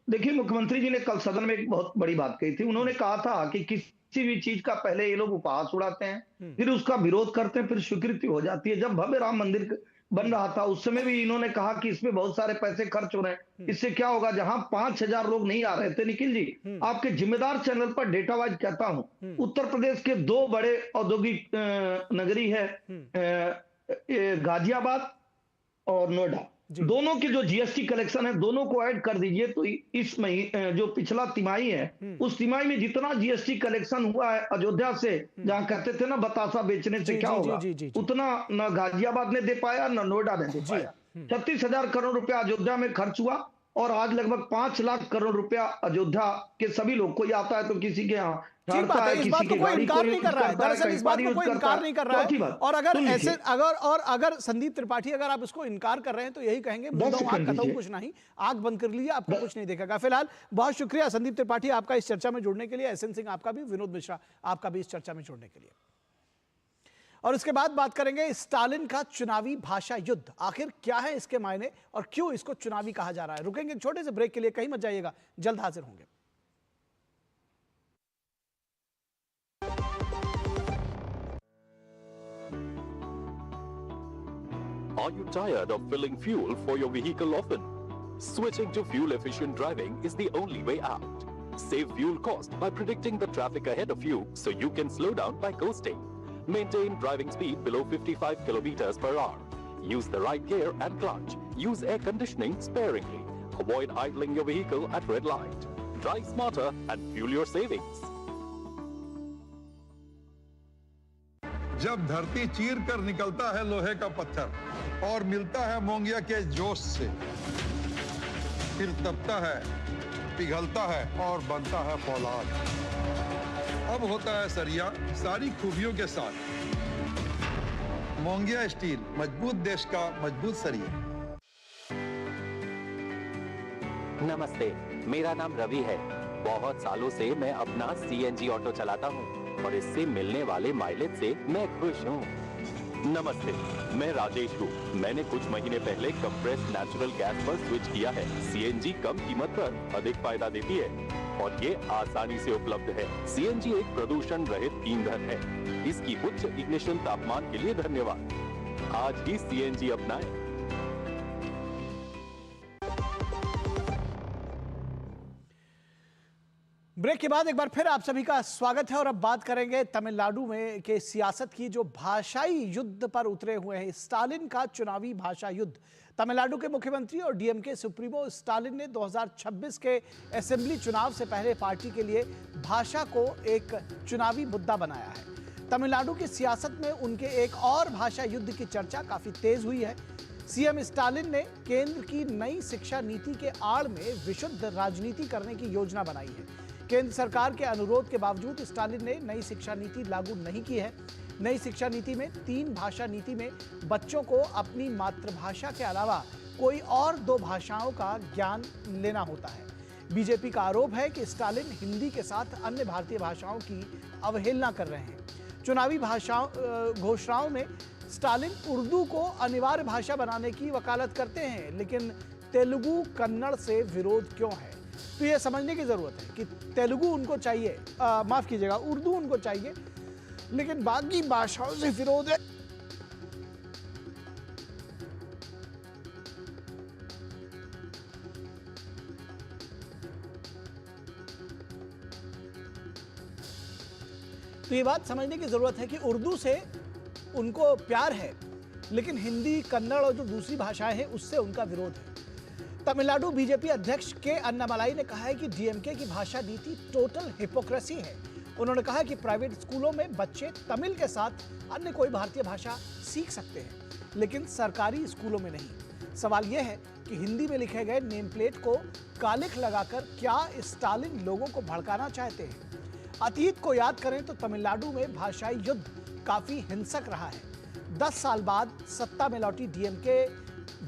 देखिए मुख्यमंत्री जी ने कल सदन में एक बहुत बड़ी बात कही थी। उन्होंने कहा था कि किसी भी चीज का पहले ये लोग उपहास उड़ाते हैं, फिर उसका विरोध करते हैं, फिर स्वीकृति हो जाती है। जब भव्य राम मंदिर बन रहा था उस समय भी इन्होंने कहा कि इसमें बहुत सारे पैसे खर्च हो रहे हैं, इससे क्या होगा। जहां 5000 लोग नहीं आ रहे थे, निखिल जी आपके जिम्मेदार चैनल पर डेटा वाइज कहता हूं, उत्तर प्रदेश के 2 बड़े औद्योगिक नगरी है, गाजियाबाद और नोएडा, दोनों के जो जीएसटी कलेक्शन है दोनों को ऐड कर दीजिए तो इस महीने जो पिछला तिमाही है उस तिमाही में जितना जीएसटी कलेक्शन हुआ है अयोध्या से, जहां कहते थे ना बतासा बेचने से क्या होगा, उतना न गाजियाबाद ने दे पाया न नोएडा ने दे पाया। 36,000 करोड़ रुपया अयोध्या में खर्च हुआ और आज लगभग 5 लाख करोड़ रुपया अयोध्या के सभी लोग, कोई आता है तो किसी के यहाँ ठीक बात है, इस बात को कोई इनकार नहीं कर रहा है। दरअसल इस बात को कोई इनकार नहीं कर रहा है। और अगर संदीप त्रिपाठी अगर आप इसको इनकार कर रहे हैं तो यही कहेंगे कुछ नहीं, आंख बंद कर लीजिए, आपको कुछ नहीं देखेगा। फिलहाल बहुत शुक्रिया संदीप त्रिपाठी आपका इस चर्चा में जुड़ने के लिए, एसएन सिंह आपका भी, विनोद मिश्रा आपका भी इस चर्चा में जुड़ने के लिए। और इसके बाद बात करेंगे स्टालिन का चुनावी भाषा युद्ध, आखिर क्या है इसके मायने और क्यों इसको चुनावी कहा जा रहा है। रुकेंगे छोटे से ब्रेक के लिए, कहीं मत जाइएगा, जल्द हाजिर होंगे। Are you tired of filling fuel for your vehicle often? Switching to fuel-efficient driving is the only way out. Save fuel cost by predicting the traffic ahead of you so you can slow down by coasting. Maintain driving speed below 55 kilometers per hour. Use the right gear and clutch. Use air conditioning sparingly. Avoid idling your vehicle at red light. Drive smarter and fuel your savings. जब धरती चीर कर निकलता है लोहे का पत्थर और मिलता है मोंगिया के जोश से, फिर तपता है, पिघलता है और बनता है फौलाद। अब होता है सरिया सारी खूबियों के साथ। मोंगिया स्टील, मजबूत देश का मजबूत सरिया। नमस्ते, मेरा नाम रवि है। बहुत सालों से मैं अपना सीएनजी ऑटो चलाता हूँ और इससे मिलने वाले माइलेज से मैं खुश हूँ। नमस्ते, मैं राजेश हूँ। मैंने कुछ महीने पहले कंप्रेस्ड नेचुरल गैस पर स्विच किया है। सीएनजी कम कीमत पर अधिक फायदा देती है और ये आसानी से उपलब्ध है। सीएनजी एक प्रदूषण रहित ईंधन है। इसकी उच्च इग्निशन तापमान के लिए धन्यवाद। आज ही सीएनजी अपनाएं। ब्रेक के बाद एक बार फिर आप सभी का स्वागत है और अब बात करेंगे तमिलनाडु में के सियासत की, जो भाषाई युद्ध पर उतरे हुए हैं। स्टालिन का चुनावी भाषा युद्ध। तमिलनाडु के मुख्यमंत्री और डीएमके सुप्रीमो स्टालिन ने 2026 के असेंबली चुनाव से पहले पार्टी के लिए भाषा को एक चुनावी मुद्दा बनाया है। तमिलनाडु की सियासत में उनके एक और भाषा युद्ध की चर्चा काफी तेज हुई है। सीएम स्टालिन ने केंद्र की नई शिक्षा नीति के आड़ में विशुद्ध राजनीति करने की योजना बनाई है। केंद्र सरकार के अनुरोध के बावजूद स्टालिन ने नई शिक्षा नीति लागू नहीं की है। नई शिक्षा नीति में 3 भाषा नीति में बच्चों को अपनी मातृभाषा के अलावा कोई और 2 भाषाओं का ज्ञान लेना होता है। बीजेपी का आरोप है कि स्टालिन हिंदी के साथ अन्य भारतीय भाषाओं की अवहेलना कर रहे हैं। चुनावी घोषणाओं में स्टालिन उर्दू को अनिवार्य भाषा बनाने की वकालत करते हैं, लेकिन तेलुगु कन्नड़ से विरोध क्यों है? तो ये समझने की जरूरत है कि तेलुगु उनको चाहिए, माफ कीजिएगा, उर्दू उनको चाहिए, लेकिन बाकी भाषाओं से विरोध है। तो ये बात समझने की जरूरत है कि उर्दू से उनको प्यार है, लेकिन हिंदी, कन्नड़ और जो दूसरी भाषाएं हैं उससे उनका विरोध है। तमिलनाडु बीजेपी अध्यक्ष के अन्नामलाई ने कहा है कि डीएमके की भाषा नीति टोटल हिपोक्रेसी है। उन्होंने कहा कि प्राइवेट स्कूलों में बच्चे तमिल के साथ अन्य कोई भारतीय भाषा सीख सकते हैं, लेकिन सरकारी स्कूलों में नहीं। सवाल यह है कि हिंदी में लिखे गए नेम प्लेट को कालिख लगाकर क्या स्टालिन लोगों को भड़काना चाहते हैं? अतीत को याद करें तो तमिलनाडु में भाषाई युद्ध काफी हिंसक रहा है। 10 साल बाद सत्ता में लौटी डीएमके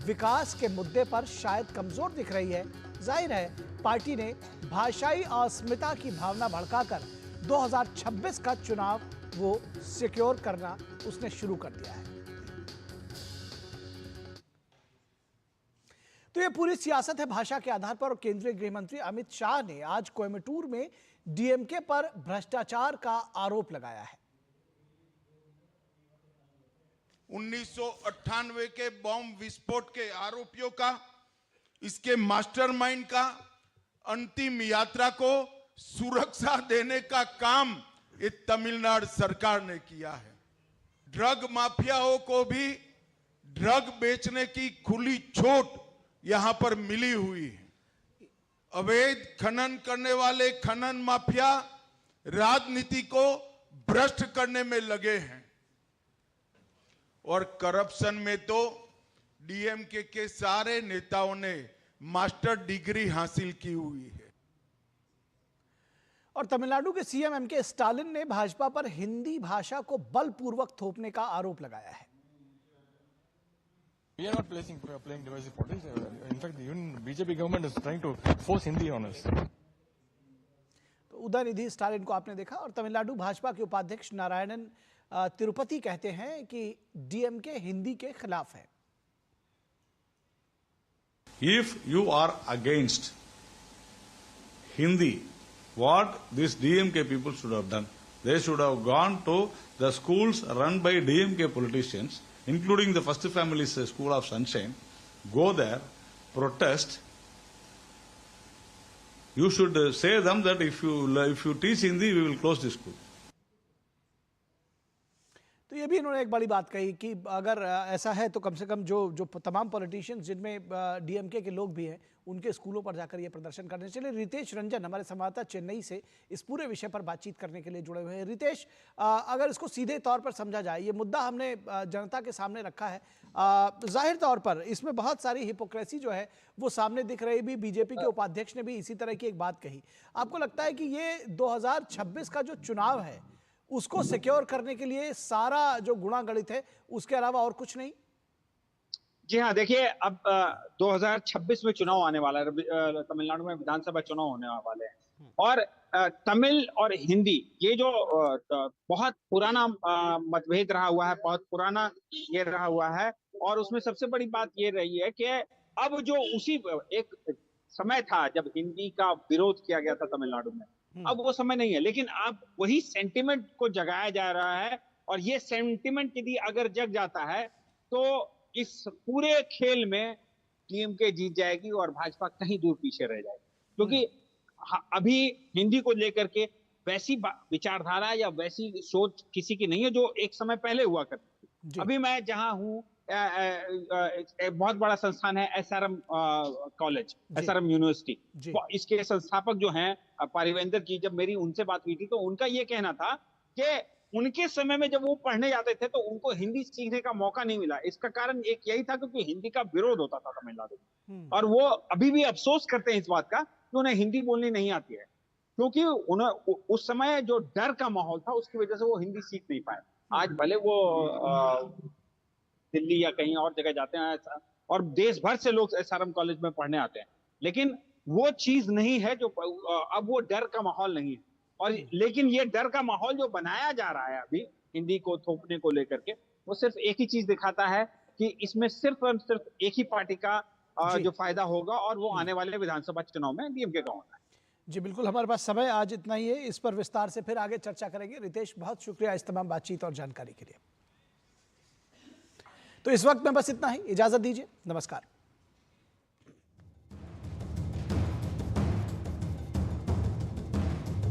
विकास के मुद्दे पर शायद कमजोर दिख रही है। जाहिर है पार्टी ने भाषाई अस्मिता की भावना भड़काकर 2026 का चुनाव वो सिक्योर करना उसने शुरू कर दिया है। तो ये पूरी सियासत है भाषा के आधार पर। और केंद्रीय गृह मंत्री अमित शाह ने आज कोयम्बटूर में डीएमके पर भ्रष्टाचार का आरोप लगाया है। 1998 के बॉम्ब विस्फोट के आरोपियों का, इसके मास्टरमाइंड का अंतिम यात्रा को सुरक्षा देने का काम ये तमिलनाडु सरकार ने किया है। ड्रग माफियाओं को भी ड्रग बेचने की खुली छूट यहां पर मिली हुई है। अवैध खनन करने वाले खनन माफिया राजनीति को भ्रष्ट करने में लगे हैं और करप्शन में तो डीएमके के सारे नेताओं ने मास्टर डिग्री हासिल की हुई है। और तमिलनाडु के सीएम एमके स्टालिन ने भाजपा पर हिंदी भाषा को बलपूर्वक थोपने का आरोप लगाया है। We are not playing divisive politics. In fact, even BJP government is trying to force Hindi on us. तो उदयनिधि स्टालिन को आपने देखा। और तमिलनाडु भाजपा के उपाध्यक्ष नारायणन तिरुपति कहते हैं कि डीएमके हिंदी के खिलाफ है। If you are against Hindi, what these DMK people should have done? They should have gone to the schools run by DMK politicians, including the First Family's School of Sunshine. Go there, protest. You should say them that if you teach Hindi, we will close the school. तो ये भी इन्होंने एक बड़ी बात कही कि अगर ऐसा है तो कम से कम जो तमाम पॉलिटिशियंस जिनमें डीएमके के लोग भी हैं उनके स्कूलों पर जाकर ये प्रदर्शन करने चले। रितेश रंजन हमारे संवाददाता चेन्नई से इस पूरे विषय पर बातचीत करने के लिए जुड़े हुए हैं। रितेश, अगर इसको सीधे तौर पर समझा जाए, ये मुद्दा हमने जनता के सामने रखा है, जाहिर तौर पर इसमें बहुत सारी हिपोक्रेसी जो है वो सामने दिख रही। भी बीजेपी के उपाध्यक्ष ने भी इसी तरह की एक बात कही। आपको लगता है कि ये 2026 का जो चुनाव है उसको सिक्योर करने के लिए सारा जो गुणागणित है उसके अलावा और कुछ नहीं? जी हाँ, देखिए अब 2026 में चुनाव आने वाला है, तमिलनाडु में विधानसभा चुनाव होने वाले हैं और तमिल और हिंदी ये जो बहुत पुराना मतभेद रहा हुआ है, बहुत पुराना ये रहा हुआ है और उसमें सबसे बड़ी बात ये रही है कि अब जो उसी एक समय था जब हिंदी का विरोध किया गया था तमिलनाडु में, अब वो समय नहीं है, लेकिन अब वही सेंटिमेंट को जगाया जा रहा है और ये सेंटिमेंट यदि अगर जग जाता है तो इस पूरे खेल में डीएमके जीत जाएगी और भाजपा कहीं दूर पीछे रह जाएगी, क्योंकि अभी हिंदी को लेकर के वैसी विचारधारा या वैसी सोच किसी की नहीं है जो एक समय पहले हुआ करती थी। अभी मैं जहां हूँ, एक बहुत बड़ा संस्थान है एसआरएम कॉलेज, एसआरएम यूनिवर्सिटी, इसके संस्थापक जो हैं पारिवेंद्र जी, जब मेरी उनसे बात हुई थी तो उनका ये कहना था कि उनके समय में जब वो पढ़ने जाते थे तो उनको हिंदी सीखने का मौका नहीं मिला। इसका कारण एक यही था क्योंकि हिंदी का विरोध होता था तमिलनाडु में, और वो अभी भी अफसोस करते हैं इस बात का कि उन्हें हिंदी बोलनी नहीं आती है, क्योंकि उन्हें उस समय जो डर का माहौल था उसकी वजह से वो हिंदी सीख नहीं पाए। आज भले वो दिल्ली या कहीं और जगह जाते हैं और देश भर से लोग एसआरएम कॉलेज में पढ़ने आते हैं, लेकिन वो चीज नहीं है जो अब वो डर का माहौल नहीं है। और लेकिन ये डर का माहौल जो बनाया जा रहा है अभी हिंदी को थोपने को लेकर के, वो सिर्फ एक ही चीज दिखाता है कि इसमें सिर्फ और सिर्फ एक ही पार्टी का जो फायदा होगा और वो आने वाले विधानसभा चुनाव में डीएमके का होना है। जी बिल्कुल, हमारे पास समय आज इतना ही है, इस पर विस्तार से फिर आगे चर्चा करेंगे। रितेश, बहुत शुक्रिया इस तमाम बातचीत और जानकारी के लिए। तो इस वक्त में बस इतना ही, इजाजत दीजिए, नमस्कार।